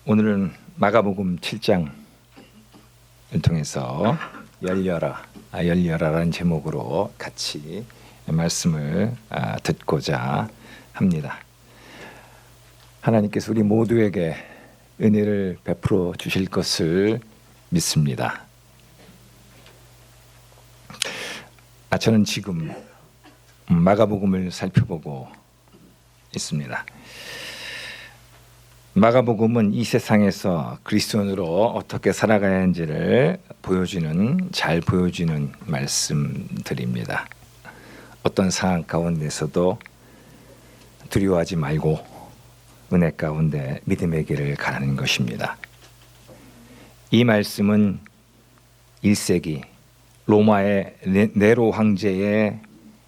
오늘은 마가복음 7장을 통해서 열려라라는 제목으로 같이 말씀을 듣고자 합니다. 하나님께서 우리 모두에게 은혜를 베풀어 주실 것을 믿습니다. 저는 지금 마가복음을 살펴보고 있습니다. 마가복음은 이 세상에서 그리스도인으로 어떻게 살아가야 하는지를 잘 보여주는 말씀들입니다. 어떤 상황 가운데서도 두려워하지 말고 은혜 가운데 믿음의 길을 가는 것입니다. 이 말씀은 1세기 로마의 네로 황제의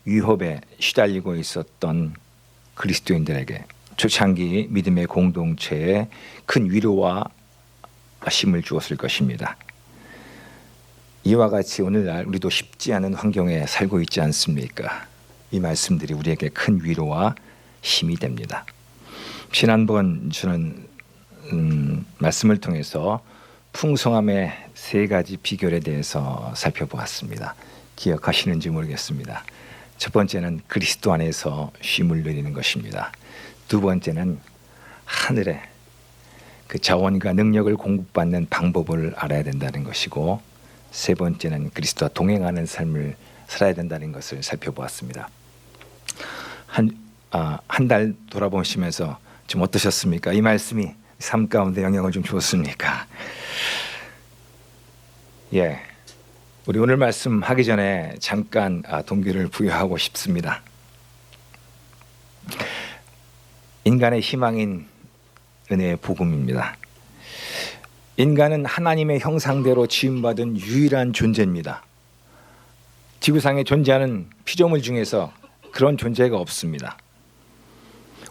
위협에 시달리고 있었던 그리스도인들에게 초창기 믿음의 공동체에 큰 위로와 힘을 주었을 것입니다. 이와 같이 오늘날 우리도 쉽지 않은 환경에 살고 있지 않습니까? 이 말씀들이 우리에게 큰 위로와 힘이 됩니다. 지난번 저는 말씀을 통해서 풍성함의 세 가지 비결에 대해서 살펴보았습니다. 기억하시는지 모르겠습니다. 첫 번째는 그리스도 안에서 쉼을 누리는 것입니다. 두 번째는 하늘의 그 자원과 능력을 공급받는 방법을 알아야 된다는 것이고, 세 번째는 그리스도와 동행하는 삶을 살아야 된다는 것을 살펴보았습니다. 한 달 돌아보시면서 좀 어떠셨습니까? 이 말씀이 삶 가운데 영향을 좀 주었습니까? 우리 오늘 말씀 하기 전에 잠깐 동기를 부여하고 싶습니다. 인간의 희망인 은혜의 복음입니다. 인간은 하나님의 형상대로 지음받은 유일한 존재입니다. 지구상에 존재하는 피조물 중에서 그런 존재가 없습니다.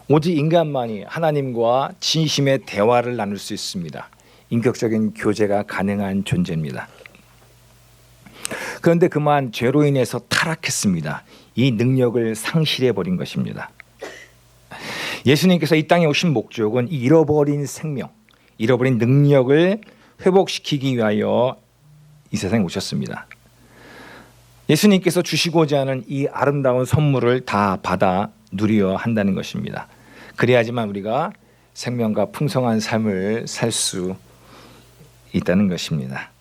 오직 인간만이 하나님과 진심의 대화를 나눌 수 있습니다. 인격적인 교제가 가능한 존재입니다. 그런데 그만 죄로 인해서 타락했습니다. 이 능력을 상실해버린 것입니다. 예수님께서 이 땅에 오신 목적은 이 잃어버린 생명, 잃어버린 능력을 회복시키기 위하여 이 세상에 오셨습니다. 예수님께서 주시고자 하는 이 아름다운 선물을 다 받아 누려야 한다는 것입니다. 그래야지만 우리가 생명과 풍성한 삶을 살 수 있다는 것입니다.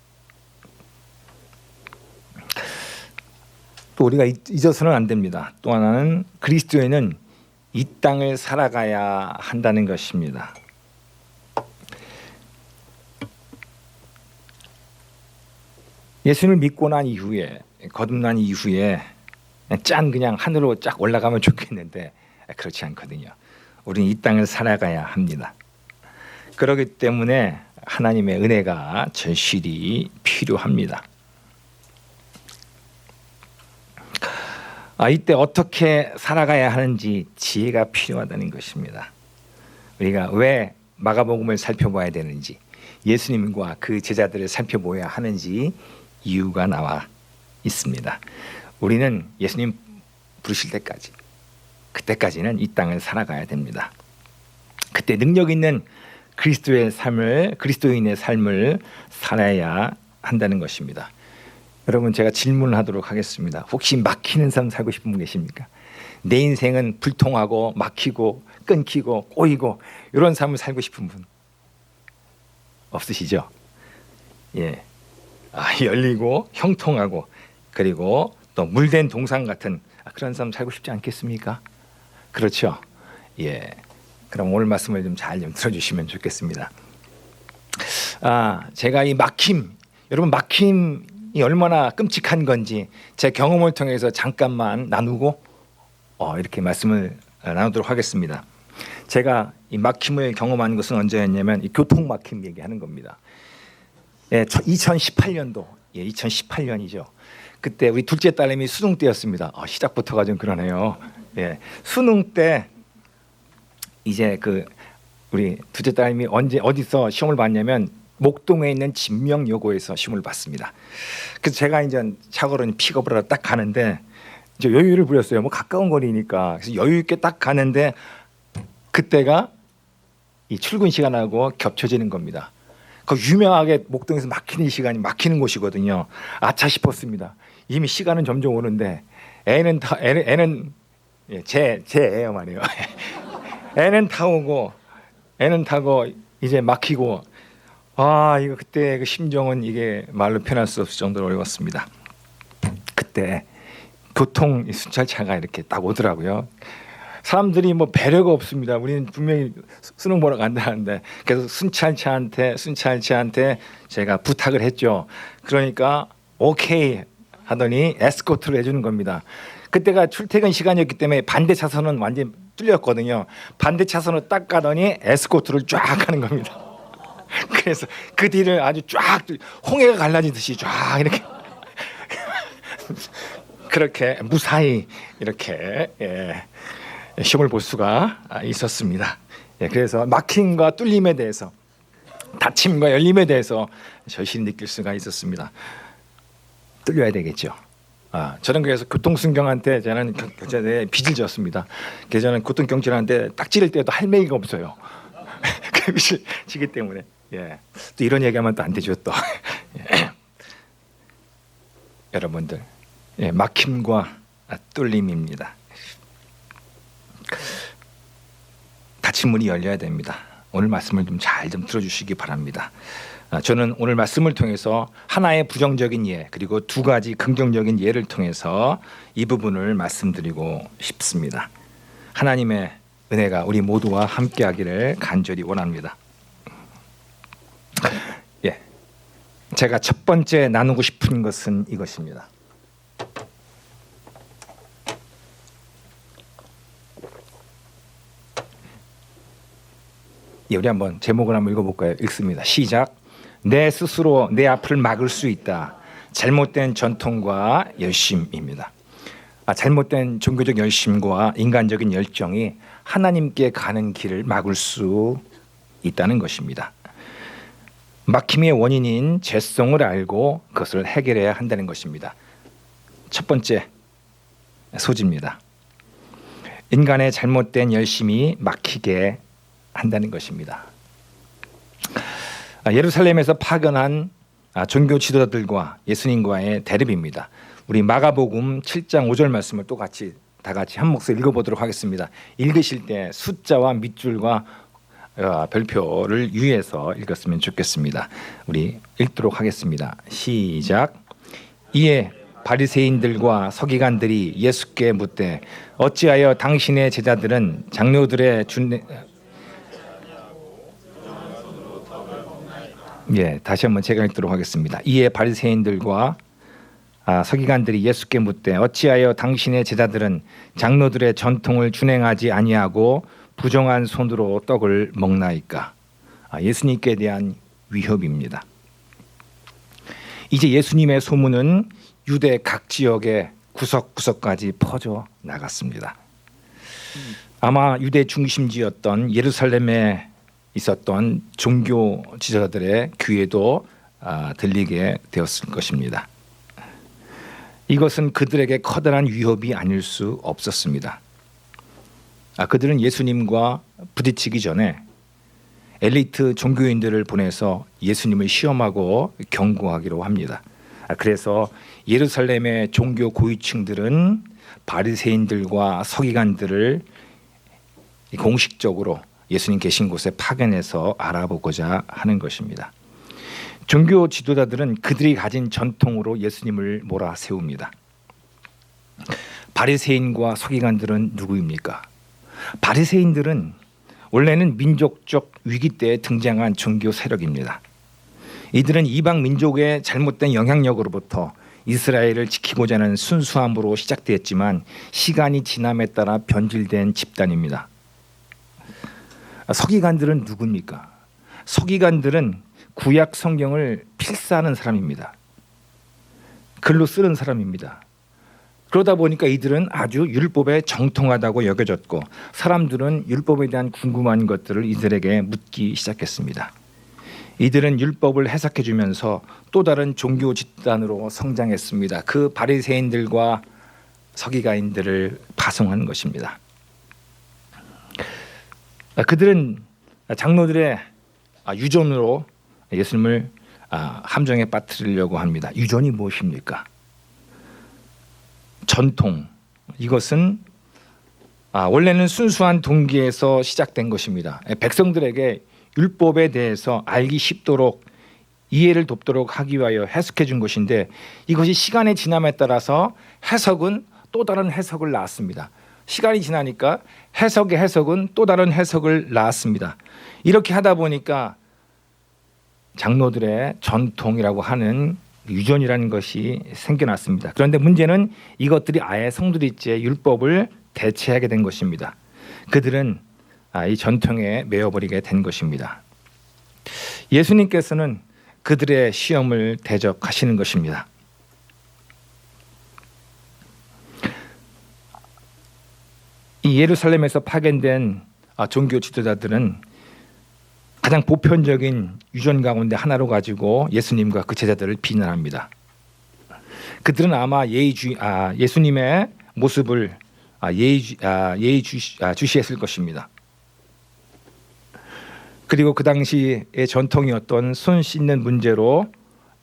또 우리가 잊어서는 안 됩니다. 또 하나는 그리스도인은 이 땅을 살아가야 한다는 것입니다. 예수님을 믿고 난 이후에, 거듭난 이후에 그냥 하늘로 쫙 올라가면 좋겠는데 그렇지 않거든요. 우리는 이 땅을 살아가야 합니다. 그렇기 때문에 하나님의 은혜가 절실히 필요합니다. 이때 어떻게 살아가야 하는지 지혜가 필요하다는 것입니다. 우리가 왜 마가복음을 살펴봐야 되는지, 예수님과 그 제자들을 살펴봐야 하는지 이유가 나와 있습니다. 우리는 예수님 부르실 때까지, 그때까지는 이 땅을 살아가야 됩니다. 그때 능력 있는 그리스도인의 삶을 살아야 한다는 것입니다. 여러분, 제가 질문을 하도록 하겠습니다. 혹시 막히는 삶 살고 싶은 분 계십니까? 내 인생은 불통하고 막히고 끊기고 꼬이고 이런 삶을 살고 싶은 분 없으시죠? 열리고 형통하고 그리고 또 물된 동상 같은 그런 삶 살고 싶지 않겠습니까? 그렇죠? 그럼 오늘 말씀을 좀 잘 들어주시면 좋겠습니다. 제가 이 여러분 막힘이 얼마나 끔찍한 건지 제 경험을 통해서 잠깐만 나누고 이렇게 말씀을 나누도록 하겠습니다. 제가 이 막힘을 경험한 것은 언제였냐면 이 교통 막힘 얘기하는 겁니다. 2018년도, 2018년이죠. 그때 우리 둘째 딸내미 수능 때였습니다. 시작부터가 좀 그러네요. 수능 때 이제 우리 둘째 딸내미 어디서 시험을 봤냐면 목동에 있는 진명여고에서 시험을 봤습니다. 그래서 제가 이제 차고로 픽업을 하러 딱 가는데 이제 여유를 부렸어요. 가까운 거리니까. 그래서 여유 있게 딱 가는데 그때가 이 출근 시간하고 겹쳐지는 겁니다. 그 유명하게 목동에서 막히는 시간이 막히는 곳이거든요. 아차 싶었습니다. 이미 시간은 점점 오는데 애는 제 애예요 말이에요. 애는 타고 이제 막히고 이거 그때 그 심정은 이게 말로 표현할 수 없을 정도로 어려웠습니다. 그때 교통 순찰차가 이렇게 딱 오더라고요. 사람들이 뭐 배려가 없습니다. 우리는 분명히 수능 보러 간다는데 그래서 순찰차한테 제가 부탁을 했죠. 그러니까 오케이 하더니 에스코트를 해주는 겁니다. 그때가 출퇴근 시간이었기 때문에 반대 차선은 완전 뚫렸거든요. 반대 차선으로 딱 가더니 에스코트를 쫙 하는 겁니다. 그래서 그 뒤를 아주 쫙 홍해가 갈라지듯이 쫙 이렇게 그렇게 무사히 이렇게 시험을 볼 수가 있었습니다. 그래서 막힘과 뚫림에 대해서 닫힘과 열림에 대해서 절실히 느낄 수가 있었습니다. 뚫려야 되겠죠. 저는 그래서 교통순경한테 저는 경찰에 빚을 졌습니다. 그래서 저는 교통경찰한테 딱 찌를 때도 할매기가 없어요. 그 빚을 지기 때문에 또 이런 얘기하면 또 안 되죠 또. 여러분들 막힘과 뚫림입니다. 닫힌 문이 열려야 됩니다. 오늘 말씀을 좀 잘 들어주시기 바랍니다. 저는 오늘 말씀을 통해서 하나의 부정적인 예 그리고 두 가지 긍정적인 예를 통해서 이 부분을 말씀드리고 싶습니다. 하나님의 은혜가 우리 모두와 함께하기를 간절히 원합니다. 제가 첫 번째 나누고 싶은 것은 이것입니다. 우리 한번 제목을 한번 읽어볼까요? 읽습니다. 시작. 내 스스로 내 앞을 막을 수 있다. 잘못된 전통과 열심입니다. 잘못된 종교적 열심과 인간적인 열정이 하나님께 가는 길을 막을 수 있다는 것입니다. 막힘의 원인인 죄성을 알고 그것을 해결해야 한다는 것입니다. 첫 번째 소지입니다. 인간의 잘못된 열심이 막히게 한다는 것입니다. 예루살렘에서 파견한 종교 지도자들과 예수님과의 대립입니다. 우리 마가복음 7장 5절 말씀을 또 다 같이 한 목소리 읽어보도록 하겠습니다. 읽으실 때 숫자와 밑줄과 별표를 유의해서 읽었으면 좋겠습니다. 우리 읽도록 하겠습니다. 시작. 이에 바리새인들과 서기관들이 예수께 묻되 어찌하여 당신의 제자들은 장로들의 다시 한번 제가 읽도록 하겠습니다. 이에 바리새인들과 서기관들이 예수께 묻되 어찌하여 당신의 제자들은 장로들의 전통을 준행하지 아니하고 부정한 손으로 떡을 먹나이까? 예수님께 대한 위협입니다. 이제 예수님의 소문은 유대 각 지역의 구석구석까지 퍼져 나갔습니다. 아마 유대 중심지였던 예루살렘에 있었던 종교 지도자들의 귀에도 들리게 되었을 것입니다. 이것은 그들에게 커다란 위협이 아닐 수 없었습니다. 그들은 예수님과 부딪히기 전에 엘리트 종교인들을 보내서 예수님을 시험하고 경고하기로 합니다. 그래서 예루살렘의 종교 고위층들은 바리새인들과 서기관들을 공식적으로 예수님 계신 곳에 파견해서 알아보고자 하는 것입니다. 종교 지도자들은 그들이 가진 전통으로 예수님을 몰아세웁니다. 바리새인과 서기관들은 누구입니까? 바리새인들은 원래는 민족적 위기 때 등장한 종교 세력입니다. 이들은 이방 민족의 잘못된 영향력으로부터 이스라엘을 지키고자 하는 순수함으로 시작되었지만 시간이 지남에 따라 변질된 집단입니다. 서기관들은 누굽니까? 서기관들은 구약 성경을 필사하는 사람입니다. 글로 쓰는 사람입니다. 그러다 보니까 이들은 아주 율법에 정통하다고 여겨졌고 사람들은 율법에 대한 궁금한 것들을 이들에게 묻기 시작했습니다. 이들은 율법을 해석해 주면서 또 다른 종교 집단으로 성장했습니다. 그 바리새인들과 서기관들을 파송하는 것입니다. 그들은 장로들의 유전으로 예수님을 함정에 빠뜨리려고 합니다. 유전이 무엇입니까? 전통. 이것은 원래는 순수한 동기에서 시작된 것입니다. 백성들에게 율법에 대해서 알기 쉽도록 이해를 돕도록 하기 위하여 해석해 준 것인데, 이것이 시간의 지남에 따라서 해석은 또 다른 해석을 낳았습니다. 시간이 지나니까 해석의 해석은 또 다른 해석을 낳았습니다. 이렇게 하다 보니까 장로들의 전통이라고 하는 유전이라는 것이 생겨났습니다. 그런데 문제는 이것들이 아예 성도리째 율법을 대체하게 된 것입니다. 그들은 이 전통에 매여버리게 된 것입니다. 예수님께서는 그들의 시험을 대적하시는 것입니다. 이 예루살렘에서 파견된 종교 지도자들은 가장 보편적인 유전 가운데 하나로 가지고 예수님과 그 제자들을 비난합니다. 그들은 아마 예수님의 모습을 예의주시했을 것입니다. 그리고 그 당시의 전통이었던 손 씻는 문제로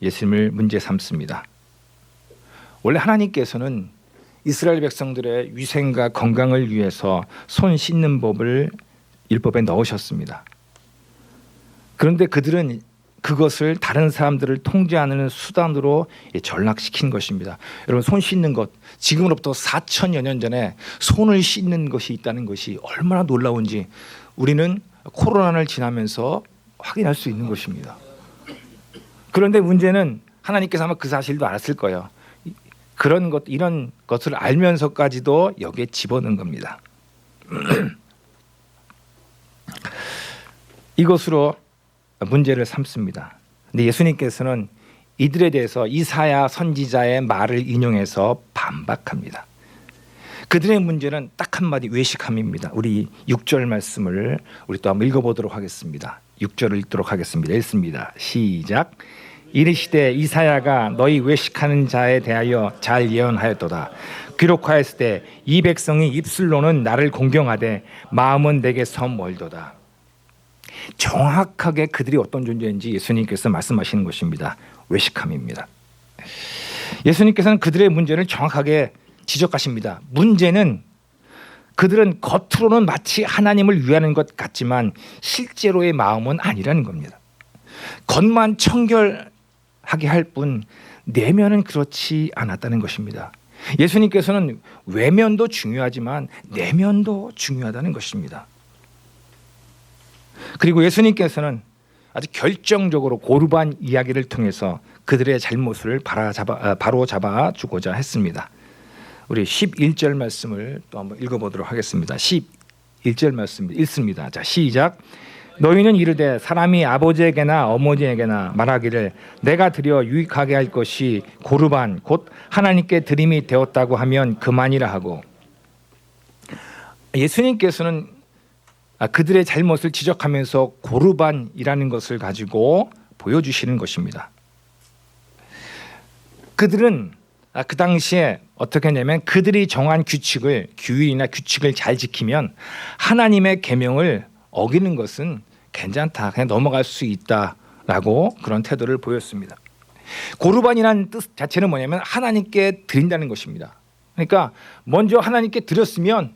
예수님을 문제 삼습니다. 원래 하나님께서는 이스라엘 백성들의 위생과 건강을 위해서 손 씻는 법을 율법에 넣으셨습니다. 그런데 그들은 그것을 다른 사람들을 통제하는 수단으로 전락시킨 것입니다. 여러분, 손 씻는 것, 지금으로부터 4천여 년 전에 손을 씻는 것이 있다는 것이 얼마나 놀라운지 우리는 코로나를 지나면서 확인할 수 있는 것입니다. 그런데 문제는 하나님께서 아마 그 사실도 알았을 거예요. 이런 것을 알면서까지도 여기에 집어넣은 겁니다. 이것으로 문제를 삼습니다. 근데 예수님께서는 이들에 대해서 이사야 선지자의 말을 인용해서 반박합니다. 그들의 문제는 딱 한마디, 외식함입니다. 우리 6절 말씀을 우리 또 한번 읽어보도록 하겠습니다. 6절을 읽도록 하겠습니다. 읽습니다. 시작. 이르시되 이사야가 너희 외식하는 자에 대하여 잘 예언하였도다. 기록하였을 때 이 백성이 입술로는 나를 공경하되 마음은 내게서 멀도다. 정확하게 그들이 어떤 존재인지 예수님께서 말씀하시는 것입니다. 외식함입니다. 예수님께서는 그들의 문제를 정확하게 지적하십니다. 문제는 그들은 겉으로는 마치 하나님을 위하는 것 같지만 실제로의 마음은 아니라는 겁니다. 겉만 청결하게 할 뿐 내면은 그렇지 않았다는 것입니다. 예수님께서는 외면도 중요하지만 내면도 중요하다는 것입니다. 그리고 예수님께서는 아주 결정적으로 고르반 이야기를 통해서 그들의 잘못을 바로잡아 주고자 했습니다. 우리 11절 말씀을 또 한번 읽어보도록 하겠습니다. 11절 말씀 읽습니다. 자, 시작. 너희는 이르되 사람이 아버지에게나 어머니에게나 말하기를 내가 드려 유익하게 할 것이 고르반 곧 하나님께 드림이 되었다고 하면 그만이라 하고, 예수님께서는 그들의 잘못을 지적하면서 고르반이라는 것을 가지고 보여주시는 것입니다. 그들은 그 당시에 어떻게 했냐면 그들이 정한 규율이나 규칙을 잘 지키면 하나님의 계명을 어기는 것은 괜찮다, 그냥 넘어갈 수 있다라고 그런 태도를 보였습니다. 고르반이라는 뜻 자체는 뭐냐면 하나님께 드린다는 것입니다. 그러니까 먼저 하나님께 드렸으면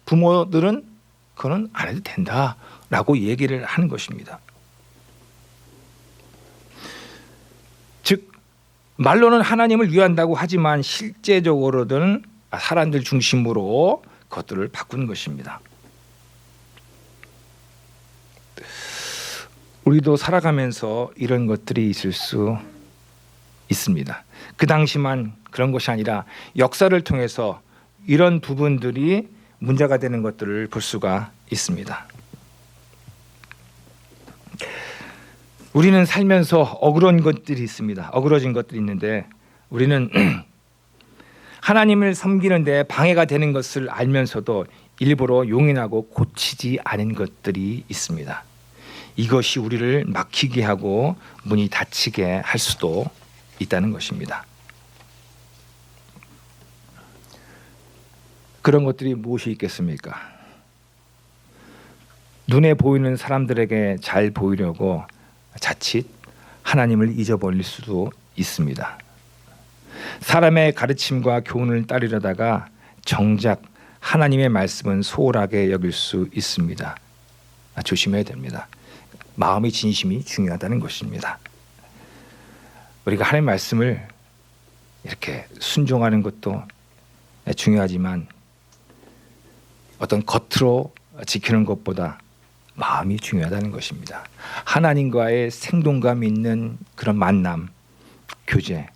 부모들은 그거는 안 해도 된다라고 얘기를 하는 것입니다. 즉 말로는 하나님을 위한다고 하지만 실제적으로는 사람들 중심으로 것들을 바꾸는 것입니다. 우리도 살아가면서 이런 것들이 있을 수 있습니다. 그 당시만 그런 것이 아니라 역사를 통해서 이런 부분들이 문제가 되는 것들을 볼 수가 있습니다. 우리는 살면서 억울한 것들이 있습니다. 억울해진 것들이 있는데 우리는 하나님을 섬기는 데 방해가 되는 것을 알면서도 일부러 용인하고 고치지 않은 것들이 있습니다. 이것이 우리를 막히게 하고 문이 닫히게 할 수도 있다는 것입니다. 그런 것들이 무엇이 있겠습니까? 눈에 보이는 사람들에게 잘 보이려고 자칫 하나님을 잊어버릴 수도 있습니다. 사람의 가르침과 교훈을 따르려다가 정작 하나님의 말씀은 소홀하게 여길 수 있습니다. 조심해야 됩니다. 마음의 진심이 중요하다는 것입니다. 우리가 하나님의 말씀을 이렇게 순종하는 것도 중요하지만 어떤 겉으로 지키는 것보다 마음이 중요하다는 것입니다. 하나님과의 생동감 있는 그런 만남, 교제,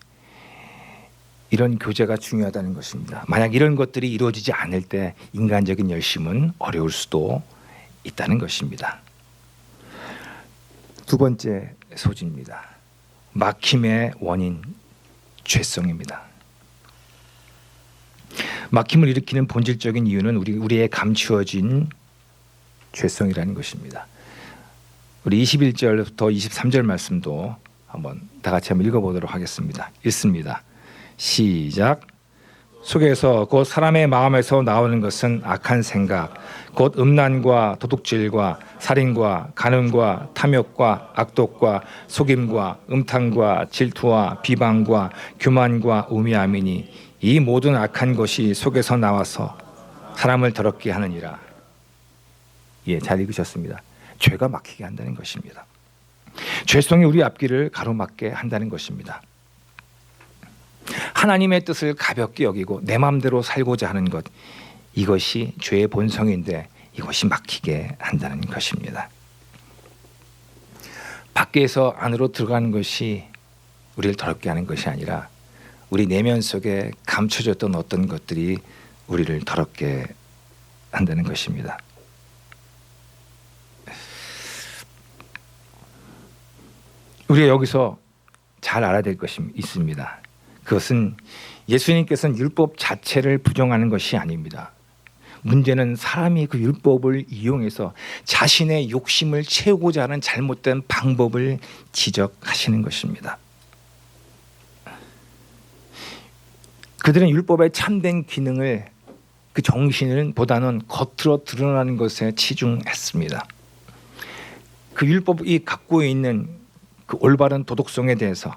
이런 교제가 중요하다는 것입니다. 만약 이런 것들이 이루어지지 않을 때 인간적인 열심은 어려울 수도 있다는 것입니다. 두 번째 소지입니다. 막힘의 원인, 죄성입니다. 막힘을 일으키는 본질적인 이유는 우리의 감추어진 죄성이라는 것입니다. 우리 21절부터 23절 말씀도 한번 다 같이 한번 읽어보도록 하겠습니다. 읽습니다. 시작. 속에서 곧 사람의 마음에서 나오는 것은 악한 생각, 곧 음란과 도둑질과 살인과 간음과 탐욕과 악독과 속임과 음탕과 질투와 비방과 교만과 우매함이니 이 모든 악한 것이 속에서 나와서 사람을 더럽게 하느니라. 예, 잘 읽으셨습니다. 죄가 막히게 한다는 것입니다. 죄성이 우리 앞길을 가로막게 한다는 것입니다. 하나님의 뜻을 가볍게 여기고 내 마음대로 살고자 하는 것, 이것이 죄의 본성인데 이것이 막히게 한다는 것입니다. 밖에서 안으로 들어가는 것이 우리를 더럽게 하는 것이 아니라 우리 내면 속에 감춰졌던 어떤 것들이 우리를 더럽게 한다는 것입니다. 우리가 여기서 잘 알아야 될 것이 있습니다. 그것은 예수님께서는 율법 자체를 부정하는 것이 아닙니다. 문제는 사람이 그 율법을 이용해서 자신의 욕심을 채우고자 하는 잘못된 방법을 지적하시는 것입니다. 그들은 율법의 참된 기능을, 그 정신을 보다는 겉으로 드러나는 것에 치중했습니다. 그 율법이 갖고 있는 그 올바른 도덕성에 대해서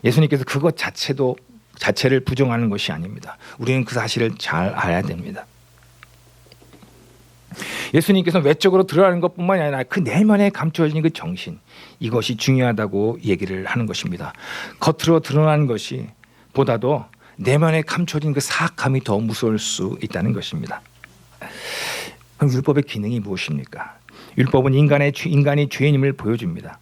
예수님께서 그것 자체를 부정하는 것이 아닙니다. 우리는 그 사실을 잘 알아야 됩니다. 예수님께서는 외적으로 드러나는 것뿐만이 아니라 그 내면에 감춰진 그 정신, 이것이 중요하다고 얘기를 하는 것입니다. 겉으로 드러나는 것이 보다도 내면에 감춰진 그 사악함이 더 무서울 수 있다는 것입니다. 그럼 율법의 기능이 무엇입니까? 율법은 인간이 죄인임을 보여줍니다.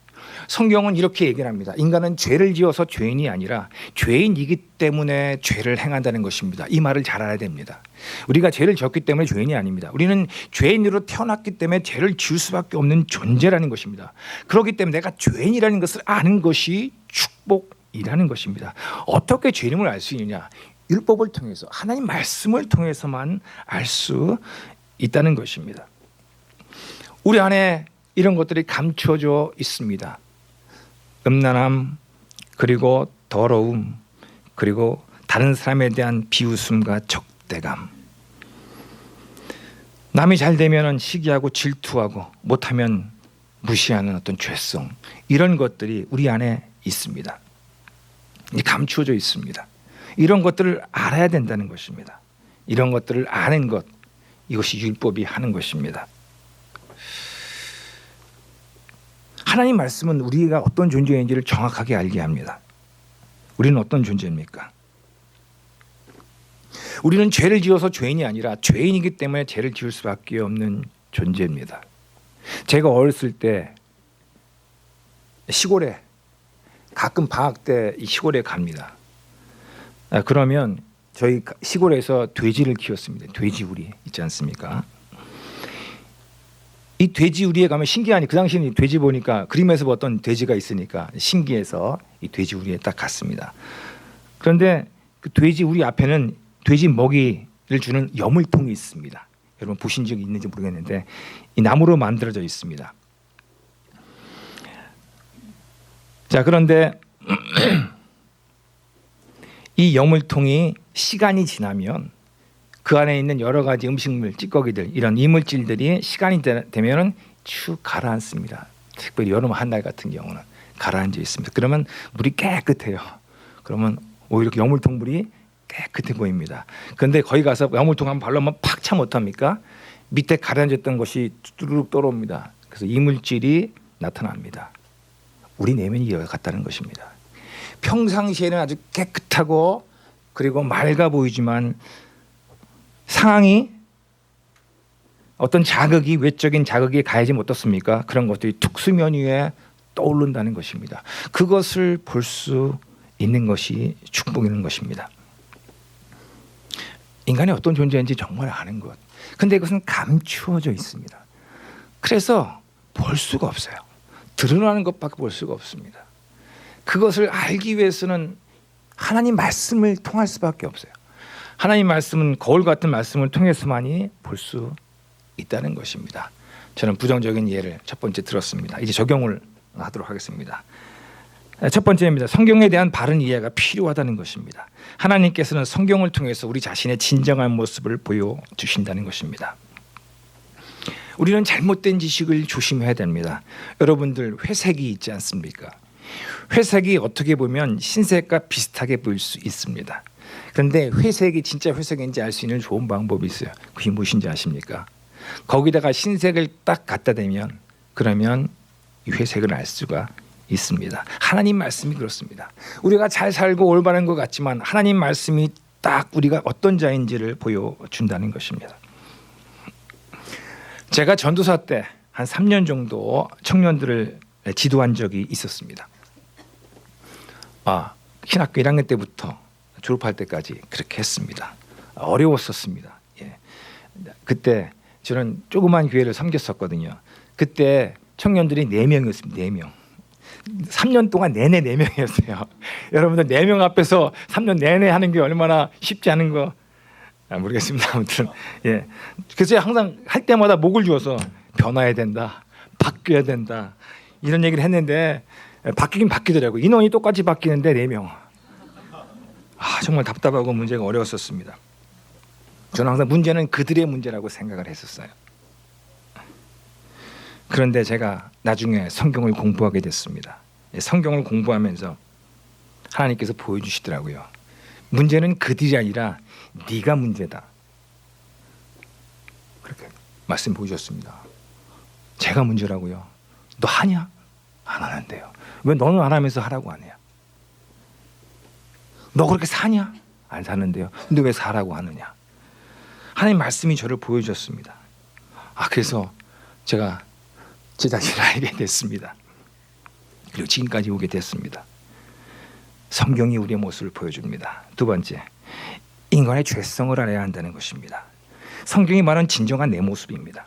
성경은 이렇게 얘기를 합니다. 인간은 죄를 지어서 죄인이 아니라 죄인이기 때문에 죄를 행한다는 것입니다. 이 말을 잘 알아야 됩니다. 우리가 죄를 지었기 때문에 죄인이 아닙니다. 우리는 죄인으로 태어났기 때문에 죄를 지을 수밖에 없는 존재라는 것입니다. 그렇기 때문에 내가 죄인이라는 것을 아는 것이 축복이라는 것입니다. 어떻게 죄인임을 알 수 있느냐? 율법을 통해서, 하나님 말씀을 통해서만 알 수 있다는 것입니다. 우리 안에 이런 것들이 감춰져 있습니다. 음란함, 그리고 더러움, 그리고 다른 사람에 대한 비웃음과 적대감, 남이 잘 되면 시기하고 질투하고 못하면 무시하는 어떤 죄성, 이런 것들이 우리 안에 있습니다. 감추어져 있습니다. 이런 것들을 알아야 된다는 것입니다. 이런 것들을 아는 것, 이것이 율법이 하는 것입니다. 하나님 말씀은 우리가 어떤 존재인지를 정확하게 알게 합니다. 우리는 어떤 존재입니까? 우리는 죄를 지어서 죄인이 아니라 죄인이기 때문에 죄를 지을 수밖에 없는 존재입니다. 제가 어렸을 때 시골에, 가끔 방학 때 이 시골에 갑니다. 그러면 저희 시골에서 돼지를 키웠습니다. 돼지우리 있지 않습니까? 이 돼지우리에 가면 신기하니, 그 당시에는 돼지 보니까 그림에서 봤던 돼지가 있으니까 신기해서 이 돼지우리에 딱 갔습니다. 그런데 그 돼지우리 앞에는 돼지 먹이를 주는 여물통이 있습니다. 여러분 보신 적이 있는지 모르겠는데 이 나무로 만들어져 있습니다. 자, 그런데 이 여물통이 시간이 지나면 그 안에 있는 여러 가지 음식물, 찌꺼기들, 이런 이물질들이 시간이 되면은 쭉 가라앉습니다. 특별히 여름 한날 같은 경우는 가라앉아 있습니다. 그러면 물이 깨끗해요. 그러면 오히려 여물통 물이 깨끗해 보입니다. 그런데 거기 가서 여물통 한번 발로 한번 팍 차 못합니까? 밑에 가라앉았던 것이 뚜루룩 떨어옵니다. 그래서 이물질이 나타납니다. 우리 내면이 이와 같다는 것입니다. 평상시에는 아주 깨끗하고 그리고 맑아 보이지만 상황이 어떤 자극이, 외적인 자극이 가해지면 어떻습니까? 그런 것들이 툭 수면 위에 떠오른다는 것입니다. 그것을 볼 수 있는 것이 축복이는 것입니다. 인간이 어떤 존재인지 정말 아는 것. 근데 이것은 감추어져 있습니다. 그래서 볼 수가 없어요. 드러나는 것밖에 볼 수가 없습니다. 그것을 알기 위해서는 하나님 말씀을 통할 수밖에 없어요. 하나님 말씀은 거울 같은 말씀을 통해서만이 볼 수 있다는 것입니다. 저는 부정적인 예를 첫 번째 들었습니다. 이제 적용을 하도록 하겠습니다. 첫 번째입니다. 성경에 대한 바른 이해가 필요하다는 것입니다. 하나님께서는 성경을 통해서 우리 자신의 진정한 모습을 보여주신다는 것입니다. 우리는 잘못된 지식을 조심해야 됩니다. 여러분들 회색이 있지 않습니까? 회색이 어떻게 보면 흰색과 비슷하게 보일 수 있습니다. 그런데 회색이 진짜 회색인지 알 수 있는 좋은 방법이 있어요. 그게 무엇인지 아십니까? 거기다가 흰색을 딱 갖다 대면 그러면 이 회색을 알 수가 있습니다. 하나님 말씀이 그렇습니다. 우리가 잘 살고 올바른 것 같지만 하나님 말씀이 딱 우리가 어떤 자인지를 보여준다는 것입니다. 제가 전도사 때 한 3년 정도 청년들을 지도한 적이 있었습니다. 신학교 1학년 때부터 졸업할 때까지 그렇게 했습니다. 어려웠었습니다. 예. 그때 저는 조그만 교회를 섬겼었거든요. 그때 청년들이 4명이었습니다. 4명. 3년 동안 내내 4명이었어요. 여러분들 4명 앞에서 3년 내내 하는 게 얼마나 쉽지 않은 거 모르겠습니다. 아무튼 예. 그래서 항상 할 때마다 목을 주어서 변화해야 된다, 바뀌어야 된다 이런 얘기를 했는데 바뀌긴 바뀌더라고요. 인원이 똑같이 바뀌는데 4명. 정말 답답하고 문제가 어려웠었습니다. 저는 항상 문제는 그들의 문제라고 생각을 했었어요. 그런데 제가 나중에 성경을 공부하게 됐습니다. 성경을 공부하면서 하나님께서 보여주시더라고요. 문제는 그들이 아니라 네가 문제다. 그렇게 말씀 보여주셨습니다. 제가 문제라고요. 너 하냐? 안 하는데요. 왜 너는 안 하면서 하라고 안 해요? 너 그렇게 사냐? 안 사는데요. 근데 왜 사라고 하느냐? 하나님 말씀이 저를 보여주셨습니다. 그래서 제가 제 자신을 알게 됐습니다. 그리고 지금까지 오게 됐습니다. 성경이 우리의 모습을 보여줍니다. 두 번째, 인간의 죄성을 알아야 한다는 것입니다. 성경이 말하는 진정한 내 모습입니다.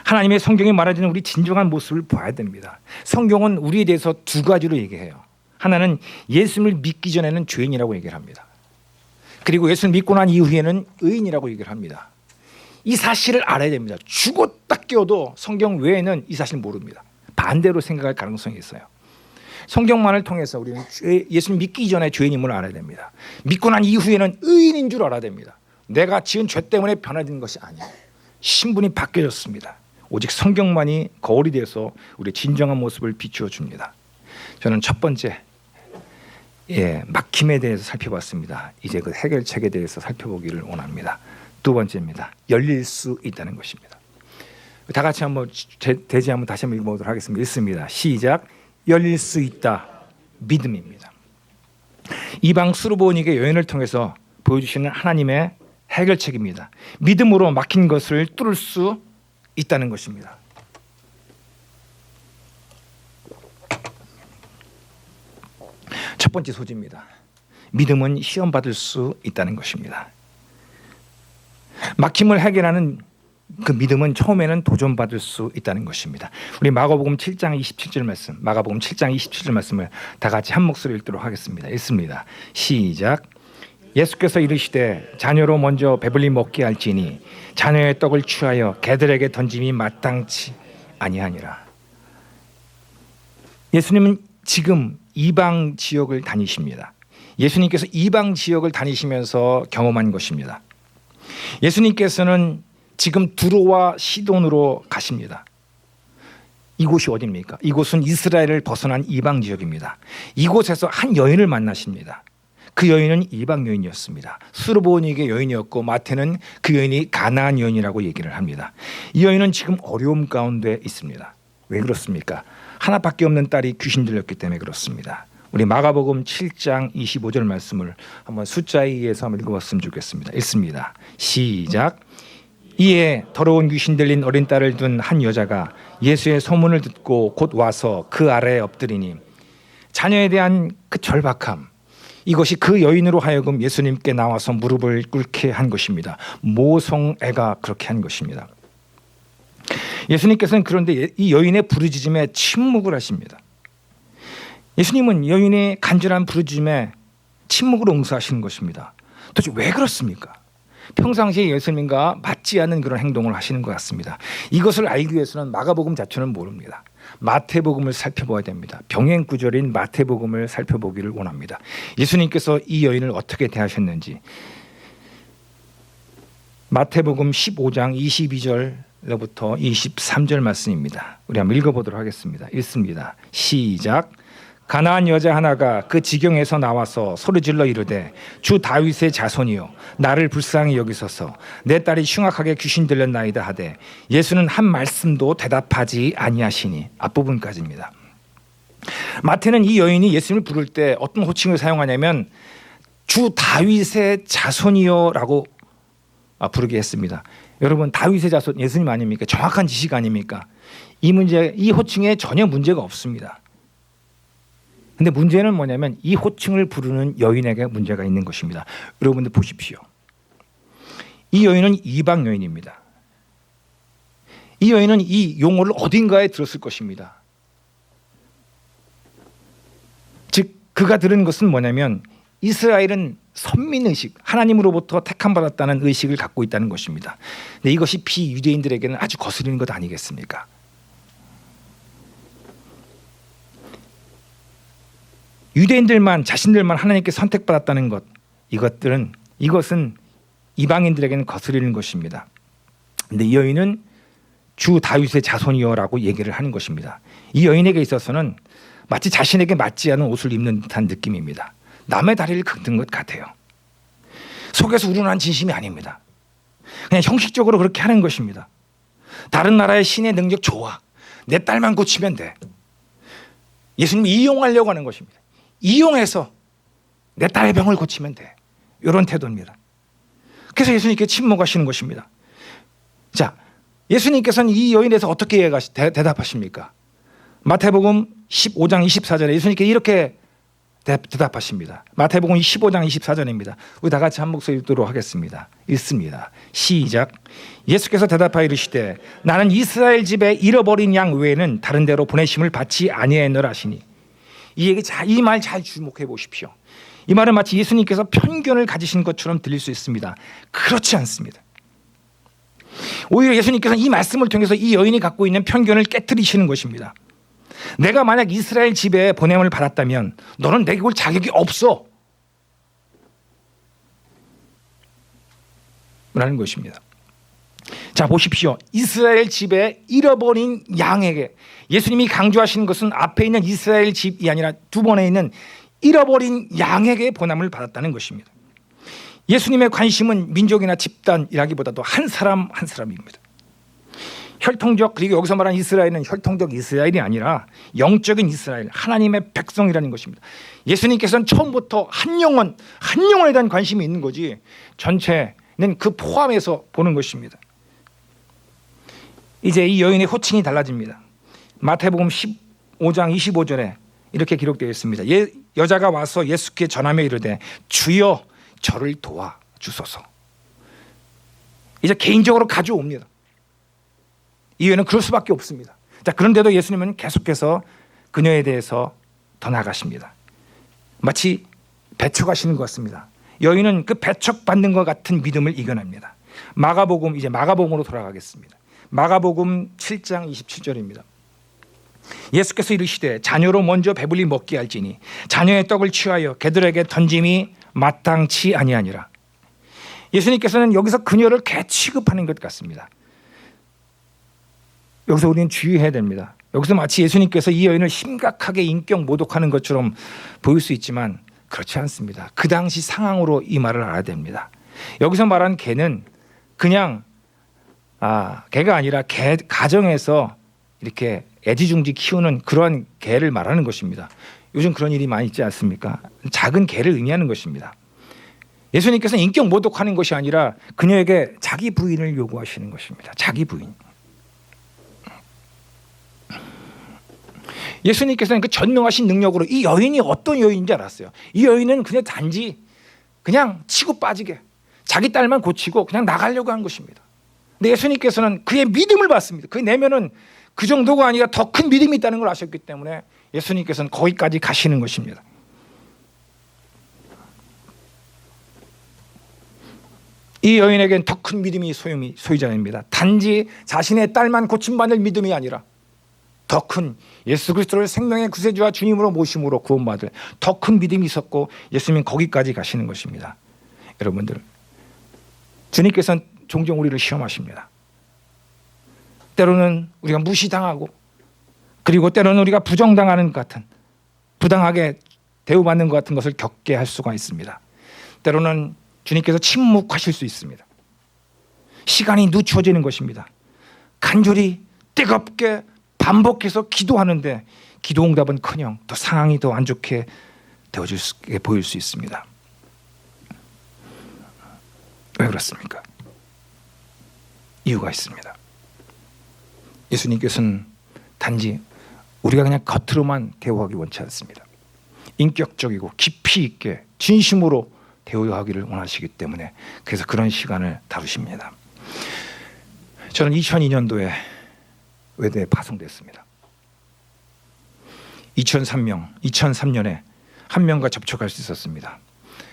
하나님의 성경이 말해주는 우리 진정한 모습을 봐야 됩니다. 성경은 우리에 대해서 두 가지로 얘기해요. 하나는 예수님을 믿기 전에는 죄인이라고 얘기를 합니다. 그리고 예수를 믿고 난 이후에는 의인이라고 얘기를 합니다. 이 사실을 알아야 됩니다. 죽었다 깨어도 성경 외에는 이 사실을 모릅니다. 반대로 생각할 가능성이 있어요. 성경만을 통해서 우리는 예수를 믿기 전에 죄인임을 알아야 됩니다. 믿고 난 이후에는 의인인 줄 알아야 됩니다. 내가 지은 죄 때문에 변화된 것이 아니에요. 신분이 바뀌어졌습니다. 오직 성경만이 거울이 돼서 우리의 진정한 모습을 비추어 줍니다. 저는 첫 번째 막힘에 대해서 살펴봤습니다. 이제 그 해결책에 대해서 살펴보기를 원합니다. 두 번째입니다. 열릴 수 있다는 것입니다. 다 같이 한번 대지 한번 다시 한번 읽어보도록 하겠습니다. 읽습니다. 시작. 열릴 수 있다. 믿음입니다. 이방 수르보니게 여인을 통해서 보여주시는 하나님의 해결책입니다. 믿음으로 막힌 것을 뚫을 수 있다는 것입니다. 첫 번째 소지입니다. 믿음은 시험받을 수 있다는 것입니다. 막힘을 해결하는 그 믿음은 처음에는 도전받을 수 있다는 것입니다. 우리 마가복음 7장 27절 말씀, 마가복음 7장 27절 말씀을 다 같이 한 목소리 읽도록 하겠습니다. 읽습니다. 시작. 예수께서 이르시되 자녀로 먼저 배불리 먹게 할지니 자녀의 떡을 취하여 개들에게 던짐이 마땅치 아니하니라. 예수님은 지금 이방 지역을 다니십니다. 예수님께서 이방 지역을 다니시면서 경험한 것입니다. 예수님께서는 지금 두로와 시돈으로 가십니다. 이곳이 어디입니까? 이곳은 이스라엘을 벗어난 이방 지역입니다. 이곳에서 한 여인을 만나십니다. 그 여인은 이방 여인이었습니다. 수르보니게 여인이었고 마태는 그 여인이 가나안 여인이라고 얘기를 합니다. 이 여인은 지금 어려움 가운데 있습니다. 왜 그렇습니까? 하나밖에 없는 딸이 귀신 들렸기 때문에 그렇습니다. 우리 마가복음 7장 25절 말씀을 한번 숫자에 의해서 한번 읽어봤으면 좋겠습니다. 읽습니다. 시작. 이에 더러운 귀신 들린 어린 딸을 둔 한 여자가 예수의 소문을 듣고 곧 와서 그 아래에 엎드리니 자녀에 대한 그 절박함, 이것이 그 여인으로 하여금 예수님께 나와서 무릎을 꿇게 한 것입니다. 모성애가 그렇게 한 것입니다. 예수님께서는 그런데 이 여인의 부르짖음에 침묵을 하십니다. 예수님은 여인의 간절한 부르짖음에 침묵으로 응수하시는 것입니다. 도대체 왜 그렇습니까? 평상시에 예수님과 맞지 않는 그런 행동을 하시는 것 같습니다. 이것을 알기 위해서는 마가복음 자체는 모릅니다. 마태복음을 살펴봐야 됩니다. 병행 구절인 마태복음을 살펴보기를 원합니다. 예수님께서 이 여인을 어떻게 대하셨는지 마태복음 15장 22절로부터 23절 말씀입니다. 우리 한번 읽어보도록 하겠습니다. 읽습니다. 시작. 가나안 여자 하나가 그 지경에서 나와서 소리질러 이르되 주 다윗의 자손이요 나를 불쌍히 여기소서 내 딸이 흉악하게 귀신 들렸나이다 하되 예수는 한 말씀도 대답하지 아니하시니. 앞부분까지입니다. 마태는 이 여인이 예수님을 부를 때 어떤 호칭을 사용하냐면 주 다윗의 자손이요라고 부르게 했습니다. 여러분, 다윗의 자손 예수님 아닙니까? 정확한 지식 아닙니까? 이 호칭에 전혀 문제가 없습니다. 근데 문제는 뭐냐면 이 호칭을 부르는 여인에게 문제가 있는 것입니다. 여러분들 보십시오. 이 여인은 이방 여인입니다. 이 여인은 이 용어를 어딘가에 들었을 것입니다. 즉 그가 들은 것은 뭐냐면 이스라엘은 선민의식, 하나님으로부터 택함받았다는 의식을 갖고 있다는 것입니다. 근데 이것이 비유대인들에게는 아주 거스르는 것 아니겠습니까? 유대인들만 자신들만 하나님께 선택받았다는 것, 이것은 이방인들에게는 거스르는 것입니다. 그런데 이 여인은 주 다윗의 자손이여라고 얘기를 하는 것입니다. 이 여인에게 있어서는 마치 자신에게 맞지 않은 옷을 입는 듯한 느낌입니다. 남의 다리를 긁는 것 같아요. 속에서 우러난 진심이 아닙니다. 그냥 형식적으로 그렇게 하는 것입니다. 다른 나라의 신의 능력 좋아. 내 딸만 고치면 돼. 예수님이 이용하려고 하는 것입니다. 이용해서 내 딸의 병을 고치면 돼. 이런 태도입니다. 그래서 예수님께 침묵하시는 것입니다. 자, 예수님께서는 이 여인에 대해서 어떻게 대답하십니까? 마태복음 15장 24절에 예수님께 이렇게 대답하십니다. 마태복음 15장 24절입니다. 우리 다 같이 한 목소리 읽도록 하겠습니다. 읽습니다. 시작. 예수께서 대답하여 이르시되 나는 이스라엘 집에 잃어버린 양 외에는 다른 데로 보내심을 받지 아니하노라 하시니. 이 말 잘 주목해 보십시오. 이 말은 마치 예수님께서 편견을 가지신 것처럼 들릴 수 있습니다. 그렇지 않습니다. 오히려 예수님께서 이 말씀을 통해서 이 여인이 갖고 있는 편견을 깨트리시는 것입니다. 내가 만약 이스라엘 집에 보냄을 받았다면 너는 내게 올 자격이 없어 라는 것입니다. 자, 보십시오. 이스라엘 집에 잃어버린 양에게, 예수님이 강조하시는 것은 앞에 있는 이스라엘 집이 아니라 두 번에 있는 잃어버린 양에게 보냄을 받았다는 것입니다. 예수님의 관심은 민족이나 집단이라기보다도 한 사람 한 사람입니다. 혈통적, 그리고 여기서 말하는 이스라엘은 혈통적 이스라엘이 아니라 영적인 이스라엘, 하나님의 백성이라는 것입니다. 예수님께서는 처음부터 한 영혼에 대한 관심이 있는 거지 전체는 그 포함해서 보는 것입니다. 이제 이 여인의 호칭이 달라집니다. 마태복음 15장 25절에 이렇게 기록되어 있습니다. 여자가 와서 예수께 전하며 이르되 주여 저를 도와주소서. 이제 개인적으로 가져옵니다. 이 여인은 그럴 수밖에 없습니다. 자, 그런데도 예수님은 계속해서 그녀에 대해서 더 나아가십니다. 마치 배척하시는 것 같습니다. 여인은 그 배척받는 것 같은 믿음을 이겨냅니다. 마가복음으로 돌아가겠습니다. 마가복음 7장 27절입니다. 예수께서 이르시되 자녀로 먼저 배불리 먹게 할지니 자녀의 떡을 취하여 개들에게 던짐이 마땅치 아니하니라. 예수님께서는 여기서 그녀를 개 취급하는 것 같습니다. 여기서 우리는 주의해야 됩니다. 여기서 마치 예수님께서 이 여인을 심각하게 인격 모독하는 것처럼 보일 수 있지만 그렇지 않습니다. 그 당시 상황으로 이 말을 알아야 됩니다. 여기서 말한 개는 그냥 개가 아니라 개 가정에서 이렇게 애지중지 키우는 그러한 개를 말하는 것입니다. 요즘 그런 일이 많이 있지 않습니까? 작은 개를 의미하는 것입니다. 예수님께서는 인격 모독하는 것이 아니라 그녀에게 자기 부인을 요구하시는 것입니다. 자기 부인. 예수님께서는 그 전능하신 능력으로 이 여인이 어떤 여인인지 알았어요. 이 여인은 그냥 단지 그냥 치고 빠지게 자기 딸만 고치고 그냥 나가려고 한 것입니다. 근데 예수님께서는 그의 믿음을 봤습니다. 그의 내면은 그 정도가 아니라 더 큰 믿음이 있다는 걸 아셨기 때문에 예수님께서는 거기까지 가시는 것입니다. 이 여인에겐 더 큰 믿음이 소유자입니다. 단지 자신의 딸만 고침받을 믿음이 아니라 더 큰 예수 그리스도를 생명의 구세주와 주님으로 모심으로 구원받을 더 큰 믿음이 있었고 예수님은 거기까지 가시는 것입니다. 여러분들, 주님께서는 종종 우리를 시험하십니다. 때로는 우리가 무시당하고 그리고 때로는 우리가 부정당하는 것 같은 부당하게 대우받는 것 같은 것을 겪게 할 수가 있습니다. 때로는 주님께서 침묵하실 수 있습니다. 시간이 늦춰지는 것입니다. 간절히 뜨겁게 반복해서 기도하는데 기도 응답은커녕 더 상황이 더 안 좋게 보일 수 있습니다. 왜 그렇습니까? 이유가 있습니다. 예수님께서는 단지 우리가 그냥 겉으로만 대우하기 원치 않습니다. 인격적이고 깊이 있게 진심으로 대우하기를 원하시기 때문에 그래서 그런 시간을 다루십니다. 저는 2002년도에 외대에 파송됐습니다. 2003년에 한 명과 접촉할 수 있었습니다.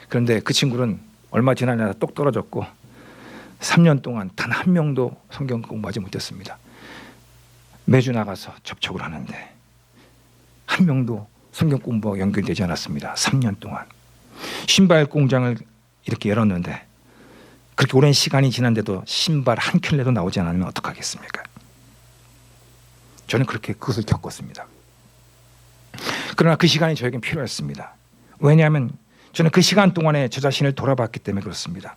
그런데 그 친구는 얼마 지나냐 똑 떨어졌고 3년 동안 단 한 명도 성경 공부하지 못했습니다. 매주 나가서 접촉을 하는데 한 명도 성경 공부와 연결되지 않았습니다. 3년 동안. 신발 공장을 이렇게 열었는데 그렇게 오랜 시간이 지난데도 신발 한 켤레도 나오지 않으면 어떡하겠습니까? 저는 그렇게 그것을 겪었습니다. 그러나 그 시간이 저에겐 필요했습니다. 왜냐하면 저는 그 시간 동안에 저 자신을 돌아봤기 때문에 그렇습니다.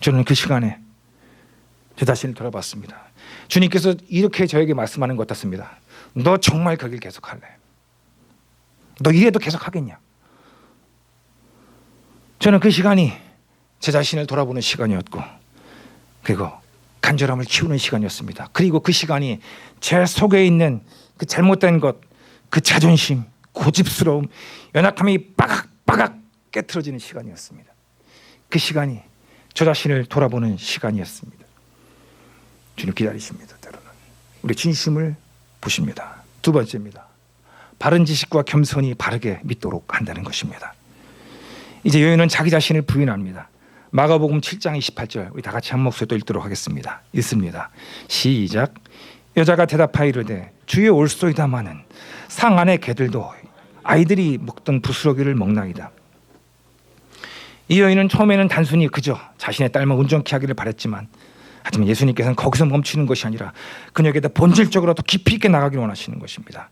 저는 그 시간에 저 자신을 돌아봤습니다. 주님께서 이렇게 저에게 말씀하는 것 같습니다. 너 정말 거길 계속할래? 너 이래도 계속하겠냐? 저는 그 시간이 제 자신을 돌아보는 시간이었고 그리고 간절함을 키우는 시간이었습니다. 그리고 그 시간이 제 속에 있는 그 잘못된 것, 그 자존심, 고집스러움, 연약함이 빠각빠각 깨트려지는 시간이었습니다. 그 시간이 저 자신을 돌아보는 시간이었습니다. 주님 기다리십니다. 때로는 우리 진심을 보십니다. 두 번째입니다. 바른 지식과 겸손이 바르게 믿도록 한다는 것입니다. 이제 여인은 자기 자신을 부인합니다. 마가복음 7장 28절 우리 다 같이 한 목소리로 읽도록 하겠습니다. 읽습니다. 시작. 여자가 대답하여 이르되 주여 올소이다마는 상 안의 개들도 아이들이 먹던 부스러기를 먹나이다. 이 여인은 처음에는 단순히 그저 자신의 딸만 온전케 하기를 바랬지만 하지만 예수님께서는 거기서 멈추는 것이 아니라 그녀에게 본질적으로 더 깊이 있게 나가기를 원하시는 것입니다.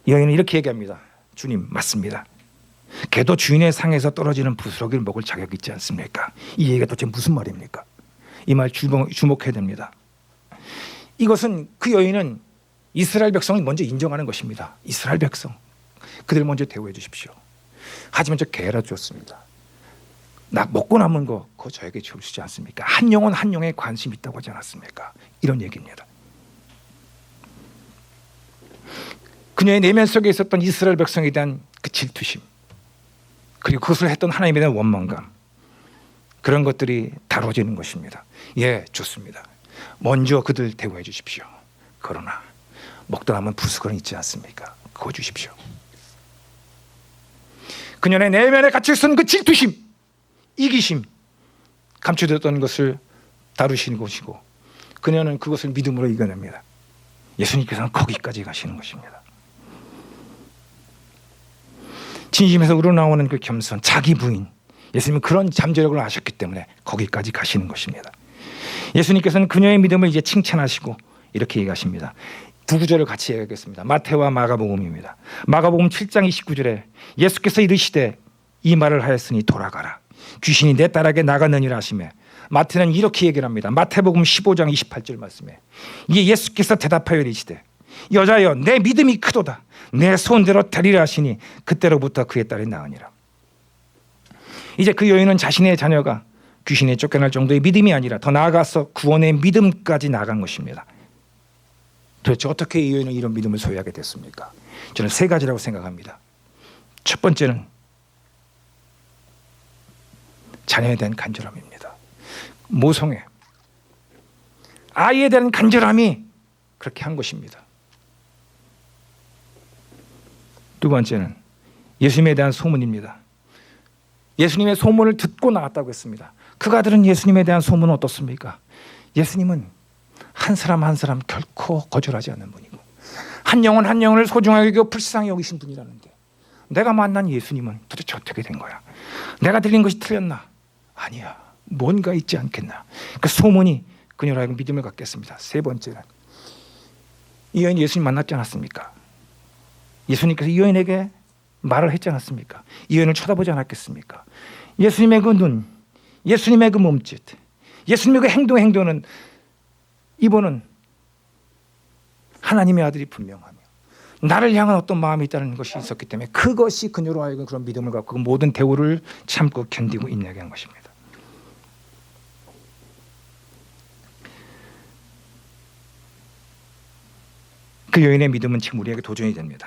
이 여인은 이렇게 얘기합니다. 주님 맞습니다. 개도 주인의 상에서 떨어지는 부스러기를 먹을 자격이 있지 않습니까? 이 얘기가 도대체 무슨 말입니까? 이 말 주목해야 됩니다. 이것은 그 여인은 이스라엘 백성을 먼저 인정하는 것입니다. 이스라엘 백성 그들 먼저 대우해 주십시오. 하지만 저 개라 줬습니다. 나 먹고 남은 거 그거 저에게 주시지 않습니까? 한 영혼 한 영에 관심이 있다고 하지 않았습니까? 이런 얘기입니다. 그녀의 내면 속에 있었던 이스라엘 백성에 대한 그 질투심 그리고 그것을 했던 하나님에 대한 원망감 그런 것들이 다뤄지는 것입니다. 예, 좋습니다. 먼저 그들 대우해 주십시오. 그러나 먹다 남은 부스러기 있지 않습니까? 그거 주십시오. 그녀의 내면에 갇혀있던 그 질투심 이기심 감춰졌던 것을 다루시는 것이고 그녀는 그것을 믿음으로 이겨냅니다. 예수님께서는 거기까지 가시는 것입니다. 진심에서 우러나오는 그 겸손, 자기 부인. 예수님은 그런 잠재력을 아셨기 때문에 거기까지 가시는 것입니다. 예수님께서는 그녀의 믿음을 이제 칭찬하시고 이렇게 얘기하십니다. 두 구절을 같이 얘기하겠습니다. 마태와 마가복음입니다. 마가복음 7장 29절에 예수께서 이르시되 이 말을 하였으니 돌아가라. 귀신이 내 딸에게 나갔느니라 하시매, 마태는 이렇게 얘기를 합니다. 마태복음 15장 28절 말씀에 이에 예수께서 대답하여 이르시되 여자여 내 믿음이 크도다. 내 소원대로 되리라 하시니 그때로부터 그의 딸이 나으니라. 이제 그 여인은 자신의 자녀가 귀신에 쫓겨날 정도의 믿음이 아니라 더 나아가서 구원의 믿음까지 나간 것입니다. 도대체 어떻게 이 여인은 이런 믿음을 소유하게 됐습니까? 저는 세 가지라고 생각합니다. 첫 번째는 자녀에 대한 간절함입니다. 모성애, 아이에 대한 간절함이 그렇게 한 것입니다. 두 번째는 예수님에 대한 소문입니다. 예수님의 소문을 듣고 나왔다고 했습니다. 그가 들은 예수님에 대한 소문은 어떻습니까? 예수님은 한 사람 한 사람 결코 거절하지 않는 분이고 한 영혼 한 영혼을 소중하게 여기고 불쌍히 여기신 분이라는데, 내가 만난 예수님은 도대체 어떻게 된 거야? 내가 들린 것이 틀렸나? 아니야, 뭔가 있지 않겠나? 그 소문이 그녀로 하여금 믿음을 갖게 했습니다. 세 번째는 이 여인 예수님 만났지 않았습니까? 예수님께서 이 여인에게 말을 했지 않았습니까? 이 여인을 쳐다보지 않았겠습니까? 예수님의 그 눈, 예수님의 그 몸짓, 예수님의 그 행동은 이분은 하나님의 아들이 분명하며 나를 향한 어떤 마음이 있다는 것이 있었기 때문에 그것이 그녀로 하여금 그런 믿음을 갖고 그 모든 대우를 참고 견디고 인내하게 한 것입니다. 그 여인의 믿음은 지금 우리에게 도전이 됩니다.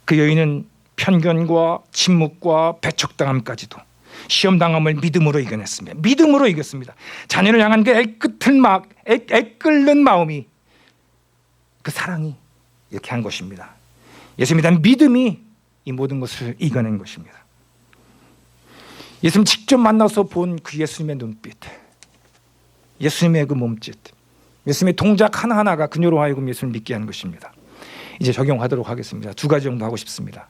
그 여인은 편견과 침묵과 배척당함까지도 시험당함을 믿음으로 이겨냈습니다. 믿음으로 이겼습니다. 자녀를 향한 그 애끓는 마음이, 그 사랑이 이렇게 한 것입니다. 예수님에 대한 믿음이 이 모든 것을 이겨낸 것입니다. 예수님 직접 만나서 본 그 예수님의 눈빛, 예수님의 그 몸짓, 예수님의 동작 하나하나가 그녀로 하여금 예수님을 믿게 하는 것입니다. 이제 적용하도록 하겠습니다. 두 가지 정도 하고 싶습니다.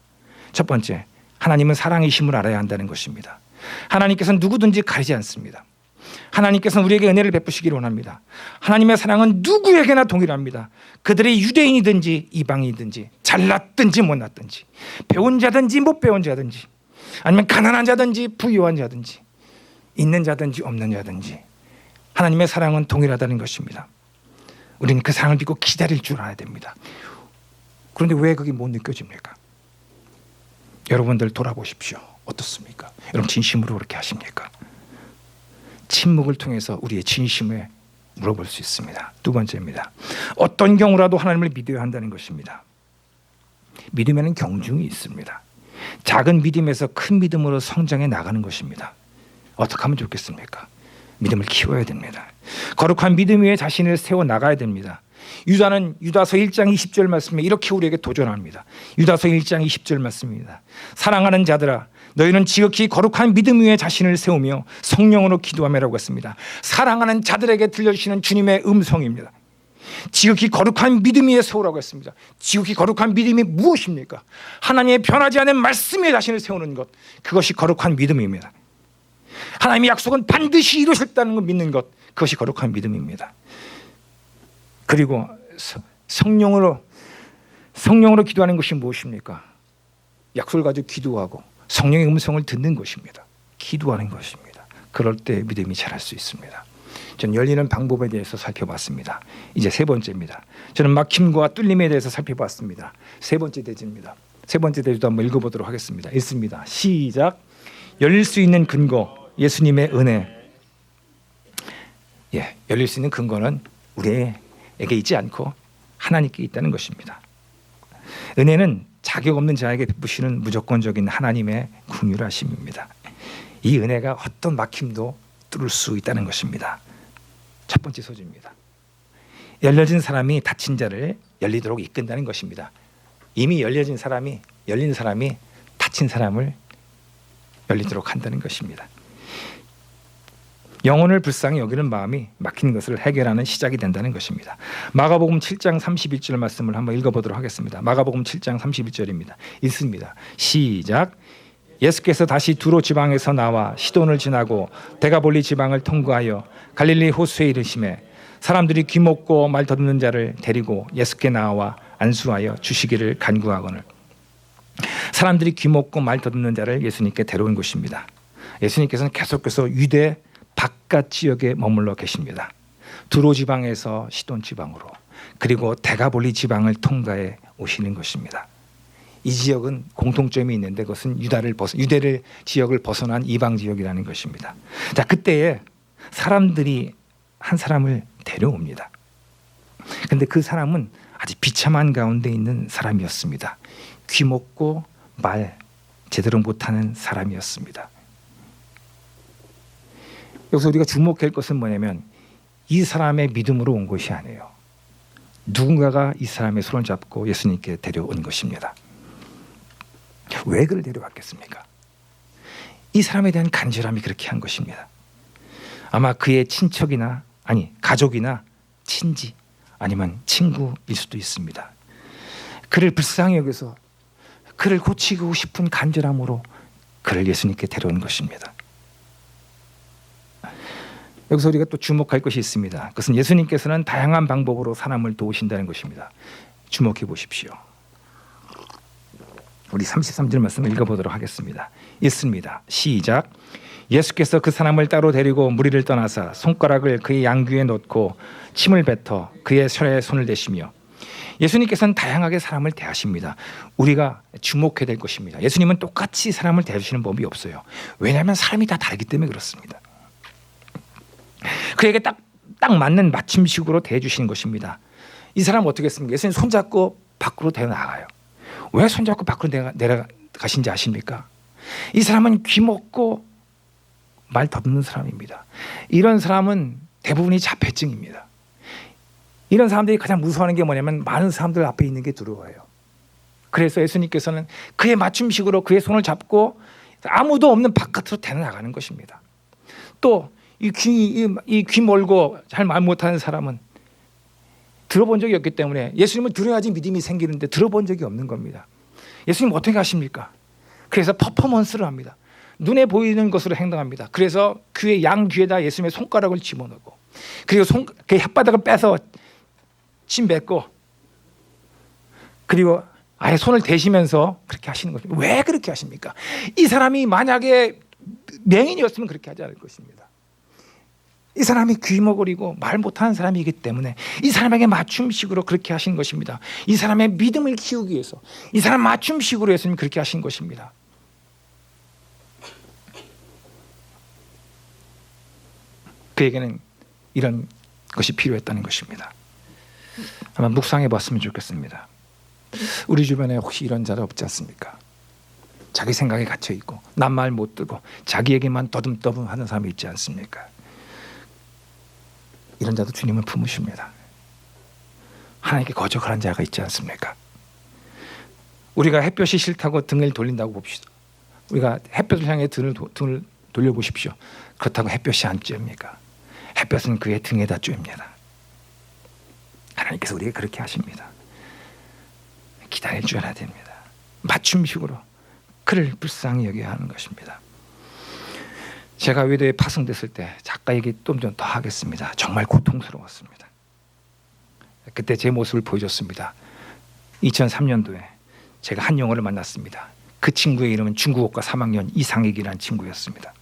첫 번째, 하나님은 사랑이심을 알아야 한다는 것입니다. 하나님께서는 누구든지 가리지 않습니다. 하나님께서는 우리에게 은혜를 베푸시기를 원합니다. 하나님의 사랑은 누구에게나 동일합니다. 그들이 유대인이든지 이방인이든지 잘났든지 못났든지 배운 자든지 못 배운 자든지 아니면 가난한 자든지 부유한 자든지 있는 자든지 없는 자든지 하나님의 사랑은 동일하다는 것입니다. 우리는 그 사랑을 믿고 기다릴 줄 알아야 됩니다. 그런데 왜 그게 못 느껴집니까? 여러분들 돌아보십시오. 어떻습니까? 여러분 진심으로 그렇게 하십니까? 침묵을 통해서 우리의 진심을 물어볼 수 있습니다. 두 번째입니다. 어떤 경우라도 하나님을 믿어야 한다는 것입니다. 믿음에는 경중이 있습니다. 작은 믿음에서 큰 믿음으로 성장해 나가는 것입니다. 어떻게 하면 좋겠습니까? 믿음을 키워야 됩니다. 거룩한 믿음 위에 자신을 세워 나가야 됩니다. 유다는 유다서 1장 20절 말씀에 이렇게 우리에게 도전합니다. 유다서 1장 20절 말씀입니다. 사랑하는 자들아, 너희는 지극히 거룩한 믿음 위에 자신을 세우며 성령으로 기도하며라고 했습니다. 사랑하는 자들에게 들려주시는 주님의 음성입니다. 지극히 거룩한 믿음 위에 세우라고 했습니다. 지극히 거룩한 믿음이 무엇입니까? 하나님의 변하지 않는 말씀 위에 자신을 세우는 것, 그것이 거룩한 믿음입니다. 하나님의 약속은 반드시 이루셨다는 걸 믿는 것, 그것이 거룩한 믿음입니다. 그리고 성령으로 기도하는 것이 무엇입니까? 약속을 가지고 기도하고 성령의 음성을 듣는 것입니다. 기도하는 것입니다. 그럴 때 믿음이 자랄 수 있습니다. 저는 열리는 방법에 대해서 살펴봤습니다. 이제 세 번째입니다. 저는 막힘과 뚫림에 대해서 살펴봤습니다. 세 번째 대지입니다. 세 번째 대지도 한번 읽어보도록 하겠습니다. 읽습니다. 시작. 열릴 수 있는 근거, 예수님의 은혜. 열릴 수 있는 근거는 우리에게 있지 않고 하나님께 있다는 것입니다. 은혜는 자격 없는 자에게 베푸시는 무조건적인 하나님의 긍휼하심입니다. 이 은혜가 어떤 막힘도 뚫을 수 있다는 것입니다. 첫 번째 소지입니다. 열려진 사람이 닫힌 자를 열리도록 이끈다는 것입니다. 이미 열린 사람이 닫힌 사람을 열리도록 한다는 것입니다. 영혼을 불쌍히 여기는 마음이 막힌 것을 해결하는 시작이 된다는 것입니다. 마가복음 7장 31절 말씀을 한번 읽어보도록 하겠습니다. 마가복음 7장 31절입니다. 읽습니다. 시작. 예수께서 다시 두로 지방에서 나와 시돈을 지나고 데가볼리 지방을 통과하여 갈릴리 호수에 이르시매 사람들이 귀먹고 말 더듬는 자를 데리고 예수께 나와 안수하여 주시기를 간구하거늘. 사람들이 귀먹고 말 더듬는 자를 예수님께 데려온 것입니다. 예수님께서는 계속해서 유대 바깥 지역에 머물러 계십니다. 두로 지방에서 시돈 지방으로 그리고 데가볼리 지방을 통과해 오시는 것입니다. 이 지역은 공통점이 있는데 그것은 유대를 지역을 벗어난 이방 지역이라는 것입니다. 자, 그때에 사람들이 한 사람을 데려옵니다. 그런데 그 사람은 아주 비참한 가운데 있는 사람이었습니다. 귀먹고 말 제대로 못하는 사람이었습니다. 여기서 우리가 주목할 것은 뭐냐면 이 사람의 믿음으로 온 것이 아니에요. 누군가가 이 사람의 손을 잡고 예수님께 데려온 것입니다. 왜 그를 데려왔겠습니까? 이 사람에 대한 간절함이 그렇게 한 것입니다. 아마 그의 친척이나 가족이나 친지 아니면 친구일 수도 있습니다. 그를 불쌍히 여겨서 그를 고치고 싶은 간절함으로 그를 예수님께 데려온 것입니다. 여기서 우리가 또 주목할 것이 있습니다. 그것은 예수님께서는 다양한 방법으로 사람을 도우신다는 것입니다. 주목해 보십시오. 우리 33절 말씀을 읽어보도록 하겠습니다. 읽습니다. 시작. 예수께서 그 사람을 따로 데리고 무리를 떠나사 손가락을 그의 양귀에 놓고 침을 뱉어 그의 혈에 손을 대시며. 예수님께서는 다양하게 사람을 대하십니다. 우리가 주목해야 될 것입니다. 예수님은 똑같이 사람을 대하시는 법이 없어요. 왜냐하면 사람이 다 다르기 때문에 그렇습니다. 그에게 딱 맞는 맞춤식으로 대해주시는 것입니다. 이 사람은 어떻게 했습니까? 예수님 손잡고 밖으로 데려나가요. 왜 손잡고 밖으로 내려가신지 아십니까? 이 사람은 귀먹고 말 더듬는 사람입니다. 이런 사람은 대부분이 자폐증입니다. 이런 사람들이 가장 무서워하는 게 뭐냐면 많은 사람들 앞에 있는 게 두려워요. 그래서 예수님께서는 그의 맞춤식으로 그의 손을 잡고 아무도 없는 바깥으로 데려나가는 것입니다. 또 이 귀 멀고 잘 말 못하는 사람은 들어본 적이 없기 때문에 예수님을 들어야지 믿음이 생기는데 들어본 적이 없는 겁니다. 예수님 어떻게 하십니까? 그래서 퍼포먼스를 합니다. 눈에 보이는 것으로 행동합니다. 그래서 그의 양귀에다 예수님의 손가락을 집어넣고 그리고 그 혓바닥을 빼서 침 뱉고 그리고 아예 손을 대시면서 그렇게 하시는 것입니다. 왜 그렇게 하십니까? 이 사람이 만약에 맹인이었으면 그렇게 하지 않을 것입니다. 이 사람이 귀머거리고 말 못하는 사람이기 때문에 이 사람에게 맞춤식으로 그렇게 하신 것입니다. 이 사람의 믿음을 키우기 위해서 이 사람 맞춤식으로 예수님 그렇게 하신 것입니다. 그에게는 이런 것이 필요했다는 것입니다. 아마 묵상해 봤으면 좋겠습니다. 우리 주변에 혹시 이런 자들 없지 않습니까? 자기 생각에 갇혀 있고 남 말 못 듣고 자기 얘기만 더듬더듬 하는 사람이 있지 않습니까? 이런 자도 주님은 품으십니다. 하나님께 거절하는 자가 있지 않습니까? 우리가 햇볕이 싫다고 등을 돌린다고 봅시다. 우리가 햇볕을 향해 등을 돌려보십시오. 그렇다고 햇볕이 안 쬐입니까? 햇볕은 그의 등에다 쬐입니다. 하나님께서 우리에게 그렇게 하십니다. 기다릴 줄 알아야 됩니다. 맞춤식으로 그를 불쌍히 여겨야 하는 것입니다. 제가 외도에 파송됐을 때 작가 얘기 좀 더 하겠습니다. 정말 고통스러웠습니다. 그때 제 모습을 보여줬습니다. 2003년도에 제가 한 영어를 만났습니다. 그 친구의 이름은 중국어과 3학년 이상익이라는 친구였습니다.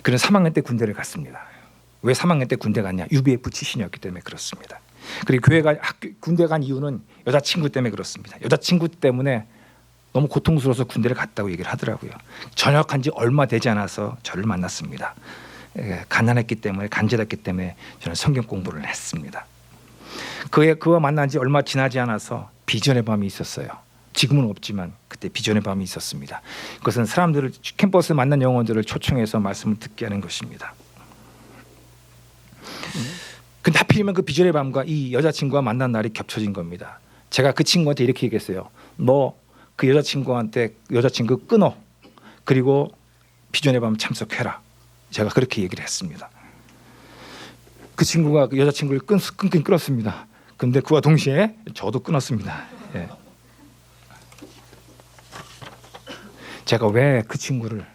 그는 3학년 때 군대를 갔습니다. 왜 3학년 때 군대 갔냐? UBF 출신이었기 때문에 그렇습니다. 그리고 군대 간 이유는 여자친구 때문에 그렇습니다. 여자친구 때문에 너무 고통스러워서 군대를 갔다고 얘기를 하더라고요. 전역한 지 얼마 되지 않아서 저를 만났습니다. 가난했기 때문에 간절했기 때문에 저는 성경 공부를 했습니다. 그와 만난 지 얼마 지나지 않아서 비전의 밤이 있었어요. 지금은 없지만 그때 비전의 밤이 있었습니다. 그것은 사람들을 캠퍼스 만난 영혼들을 초청해서 말씀을 듣게 하는 것입니다. 근데 하필이면 그 비전의 밤과 이 여자친구와 만난 날이 겹쳐진 겁니다. 제가 그 친구한테 이렇게 얘기했어요. 너 그 여자친구 끊어. 그리고 비전의 밤 참석해라. 제가 그렇게 얘기를 했습니다. 그 친구가 그 여자친구를 끊긴 끊었습니다. 근데 그와 동시에 저도 끊었습니다. 예. 제가 왜 그 친구를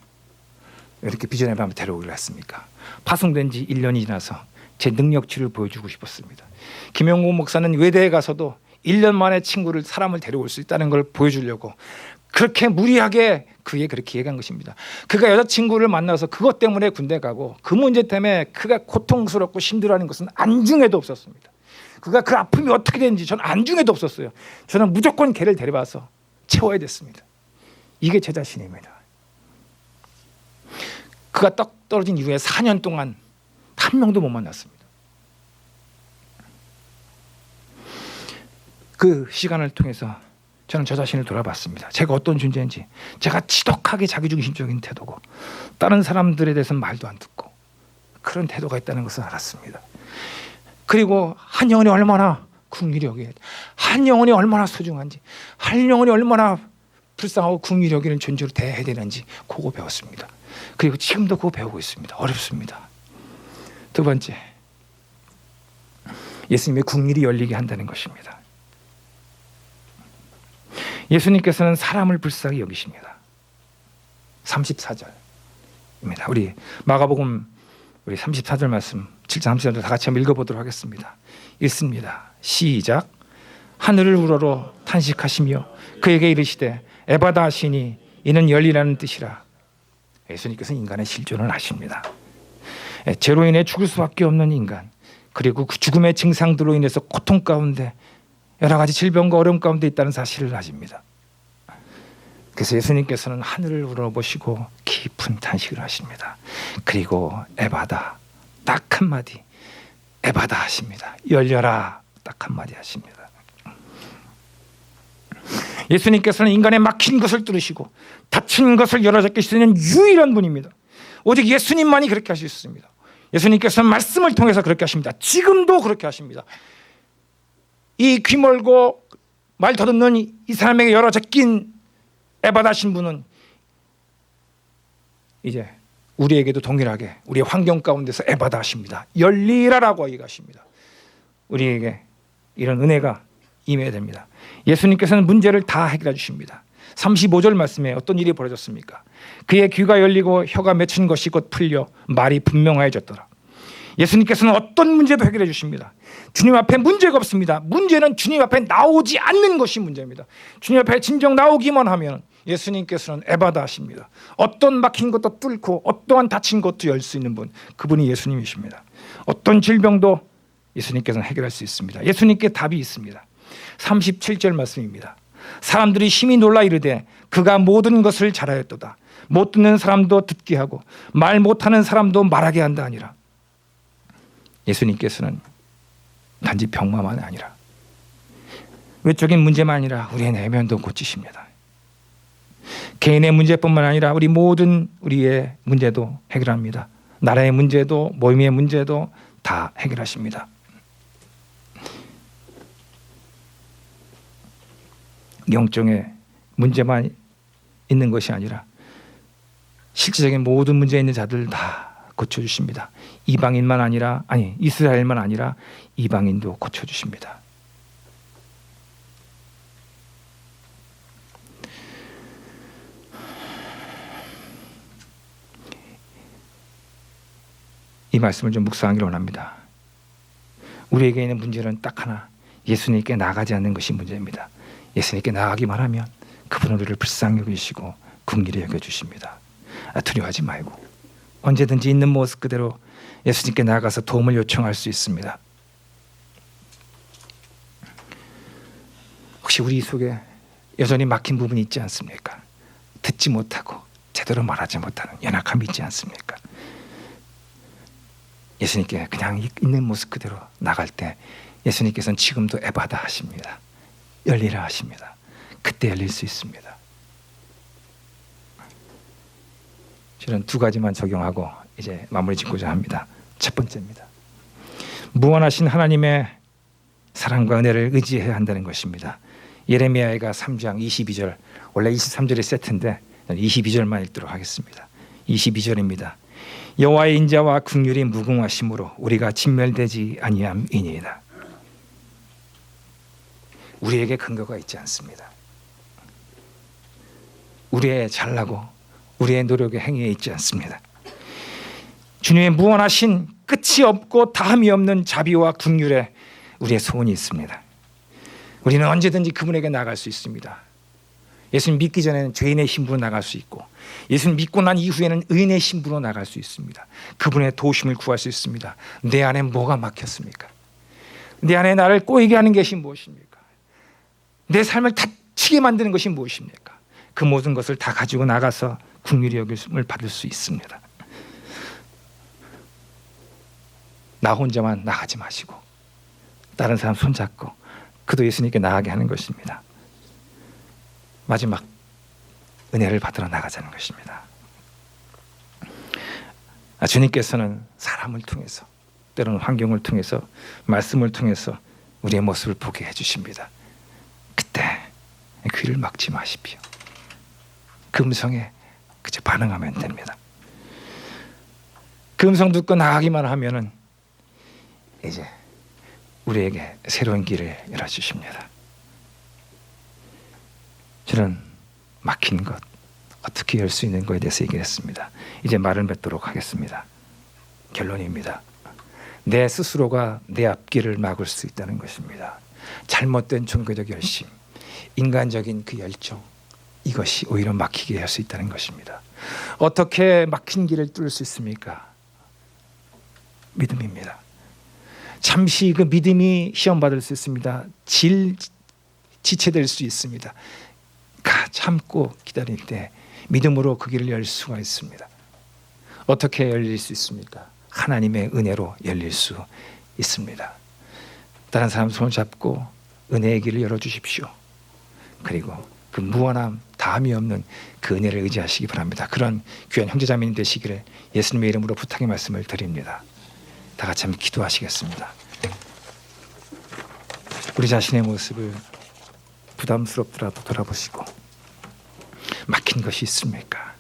이렇게 비전의 밤에 데려오기로 했습니까? 파송된 지 1년이 지나서 제 능력치를 보여주고 싶었습니다. 김영국 목사는 외대에 가서도 1년 만에 사람을 데려올 수 있다는 걸 보여주려고 그렇게 무리하게 그에 그렇게 얘기한 것입니다. 그가 여자친구를 만나서 그것 때문에 군대 가고 그 문제 때문에 그가 고통스럽고 힘들어하는 것은 안중에도 없었습니다. 그가 그 아픔이 어떻게 되는지 저는 안중에도 없었어요. 저는 무조건 걔를 데려와서 채워야 됐습니다. 이게 제 자신입니다. 그가 떡 떨어진 이후에 4년 동안 한 명도 못 만났습니다. 그 시간을 통해서 저는 저 자신을 돌아봤습니다. 제가 어떤 존재인지, 제가 지독하게 자기중심적인 태도고 다른 사람들에 대해서는 말도 안 듣고 그런 태도가 있다는 것을 알았습니다. 그리고 한 영혼이 얼마나 긍휼히 여기에, 한 영혼이 얼마나 소중한지, 한 영혼이 얼마나 불쌍하고 긍휼히 여기는 존재로 대해야 되는지 그거 배웠습니다. 그리고 지금도 그거 배우고 있습니다. 어렵습니다. 두 번째, 예수님의 긍휼이 열리게 한다는 것입니다. 예수님께서는 사람을 불쌍히 여기십니다. 34절입니다. 우리 마가복음 우리 34절 말씀 7장 34절 다 같이 한번 읽어보도록 하겠습니다. 읽습니다. 시작. 하늘을 우러러 탄식하시며 그에게 이르시되 에바다 하시니 이는 열리라는 뜻이라. 예수님께서는 인간의 실존을 아십니다. 죄로 인해 죽을 수밖에 없는 인간, 그리고 그 죽음의 증상들로 인해서 고통 가운데 여러 가지 질병과 어려움 가운데 있다는 사실을 아십니다. 그래서 예수님께서는 하늘을 우러보시고 깊은 탄식을 하십니다. 그리고 에바다, 딱 한마디 에바다 하십니다. 열려라, 딱 한마디 하십니다. 예수님께서는 인간의 막힌 것을 뚫으시고 닫힌 것을 열어잡게 하시는 유일한 분입니다. 오직 예수님만이 그렇게 하실 수 있습니다. 예수님께서는 말씀을 통해서 그렇게 하십니다. 지금도 그렇게 하십니다. 이 귀멀고 말 더듬는 이 사람에게 열어잡힌 에바다신 분은 이제 우리에게도 동일하게 우리의 환경 가운데서 에바다 하십니다. 열리라라고 얘기하십니다. 우리에게 이런 은혜가 임해야 됩니다. 예수님께서는 문제를 다 해결해 주십니다. 35절 말씀에 어떤 일이 벌어졌습니까? 그의 귀가 열리고 혀가 맺힌 것이 곧 풀려 말이 분명해졌더라. 예수님께서는 어떤 문제도 해결해 주십니다. 주님 앞에 문제가 없습니다. 문제는 주님 앞에 나오지 않는 것이 문제입니다. 주님 앞에 진정 나오기만 하면 예수님께서는 에바다 하십니다. 어떤 막힌 것도 뚫고 어떠한 닫힌 것도 열 수 있는 분, 그분이 예수님이십니다. 어떤 질병도 예수님께서는 해결할 수 있습니다. 예수님께 답이 있습니다. 37절 말씀입니다. 사람들이 심히 놀라 이르되 그가 모든 것을 잘하였도다. 못 듣는 사람도 듣게 하고 말 못하는 사람도 말하게 한다 아니라. 예수님께서는 단지 병마만 아니라 외적인 문제만 아니라 우리의 내면도 고치십니다. 개인의 문제뿐만 아니라 우리 모든 우리의 문제도 해결합니다. 나라의 문제도 모임의 문제도 다 해결하십니다. 영적의 문제만 있는 것이 아니라 실질적인 모든 문제 있는 자들 다 고쳐주십니다. 이방인만 아니라 이스라엘만 아니라 이방인도 고쳐주십니다. 이 말씀을 좀 묵상하기를 원합니다. 우리에게 있는 문제는 딱 하나, 예수님께 나가지 않는 것이 문제입니다. 예수님께 나가기만 하면 그분은 우리를 불쌍히 여기시고 긍휼히 여겨주십니다. 두려워하지 말고 언제든지 있는 모습 그대로 예수님께 나가서 도움을 요청할 수 있습니다. 혹시 우리 속에 여전히 막힌 부분이 있지 않습니까? 듣지 못하고 제대로 말하지 못하는 연약함이 있지 않습니까? 예수님께 그냥 있는 모습 그대로 나갈 때 예수님께서는 지금도 에바다 하십니다. 열리라 하십니다. 그때 열릴 수 있습니다. 저는 두 가지만 적용하고 이제 마무리 짓고자 합니다. 첫 번째입니다. 무한하신 하나님의 사랑과 은혜를 의지해야 한다는 것입니다. 예레미야가 3장 22절, 원래 23절이 세트인데 22절만 읽도록 하겠습니다. 22절입니다. 여호와의 인자와 긍휼이 무궁하심으로 우리가 진멸되지 아니함이니이다. 우리에게 근거가 있지 않습니다. 우리의 잘나고 우리의 노력의 행위에 있지 않습니다. 주님의 무한하신 끝이 없고 다함이 없는 자비와 긍휼에 우리의 소원이 있습니다. 우리는 언제든지 그분에게 나갈 수 있습니다. 예수님 믿기 전에는 죄인의 신부로 나갈 수 있고 예수님 믿고 난 이후에는 의인의 신부로 나갈 수 있습니다. 그분의 도우심을 구할 수 있습니다. 내 안에 뭐가 막혔습니까? 내 안에 나를 꼬이게 하는 것이 무엇입니까? 내 삶을 다치게 만드는 것이 무엇입니까? 그 모든 것을 다 가지고 나가서 긍휼히 여김을 받을 수 있습니다. 나 혼자만 나가지 마시고 다른 사람 손잡고 그도 예수님께 나가게 하는 것입니다. 마지막 은혜를 받으러 나가자는 것입니다. 주님께서는 사람을 통해서 때로는 환경을 통해서 말씀을 통해서 우리의 모습을 보게 해주십니다. 그때 귀를 막지 마십시오. 그 음성에 그저 반응하면 됩니다. 그 음성 듣고 나가기만 하면은 이제 우리에게 새로운 길을 열어주십니다. 저는 막힌 것 어떻게 열 수 있는 것에 대해서 얘기했습니다. 이제 말을 맺도록 하겠습니다. 결론입니다. 내 스스로가 내 앞길을 막을 수 있다는 것입니다. 잘못된 종교적 열심, 인간적인 그 열정, 이것이 오히려 막히게 할 수 있다는 것입니다. 어떻게 막힌 길을 뚫을 수 있습니까? 믿음입니다. 잠시 그 믿음이 시험받을 수 있습니다. 지체될 수 있습니다. 참고 기다릴 때 믿음으로 그 길을 열 수가 있습니다. 어떻게 열릴 수 있습니까? 하나님의 은혜로 열릴 수 있습니다. 다른 사람 손을 잡고 은혜의 길을 열어주십시오. 그리고 그 무한함, 다함이 없는 그 은혜를 의지하시기 바랍니다. 그런 귀한 형제자매님 되시기를 예수님의 이름으로 부탁의 말씀을 드립니다. 다 같이 한번 기도하시겠습니다. 우리 자신의 모습을 부담스럽더라도 돌아보시고 막힌 것이 있습니까?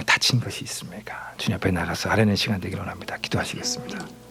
다친 것이 있습니까? 주님 앞에 나가서 아뢰는 시간 되기를 원합니다. 기도하시겠습니다.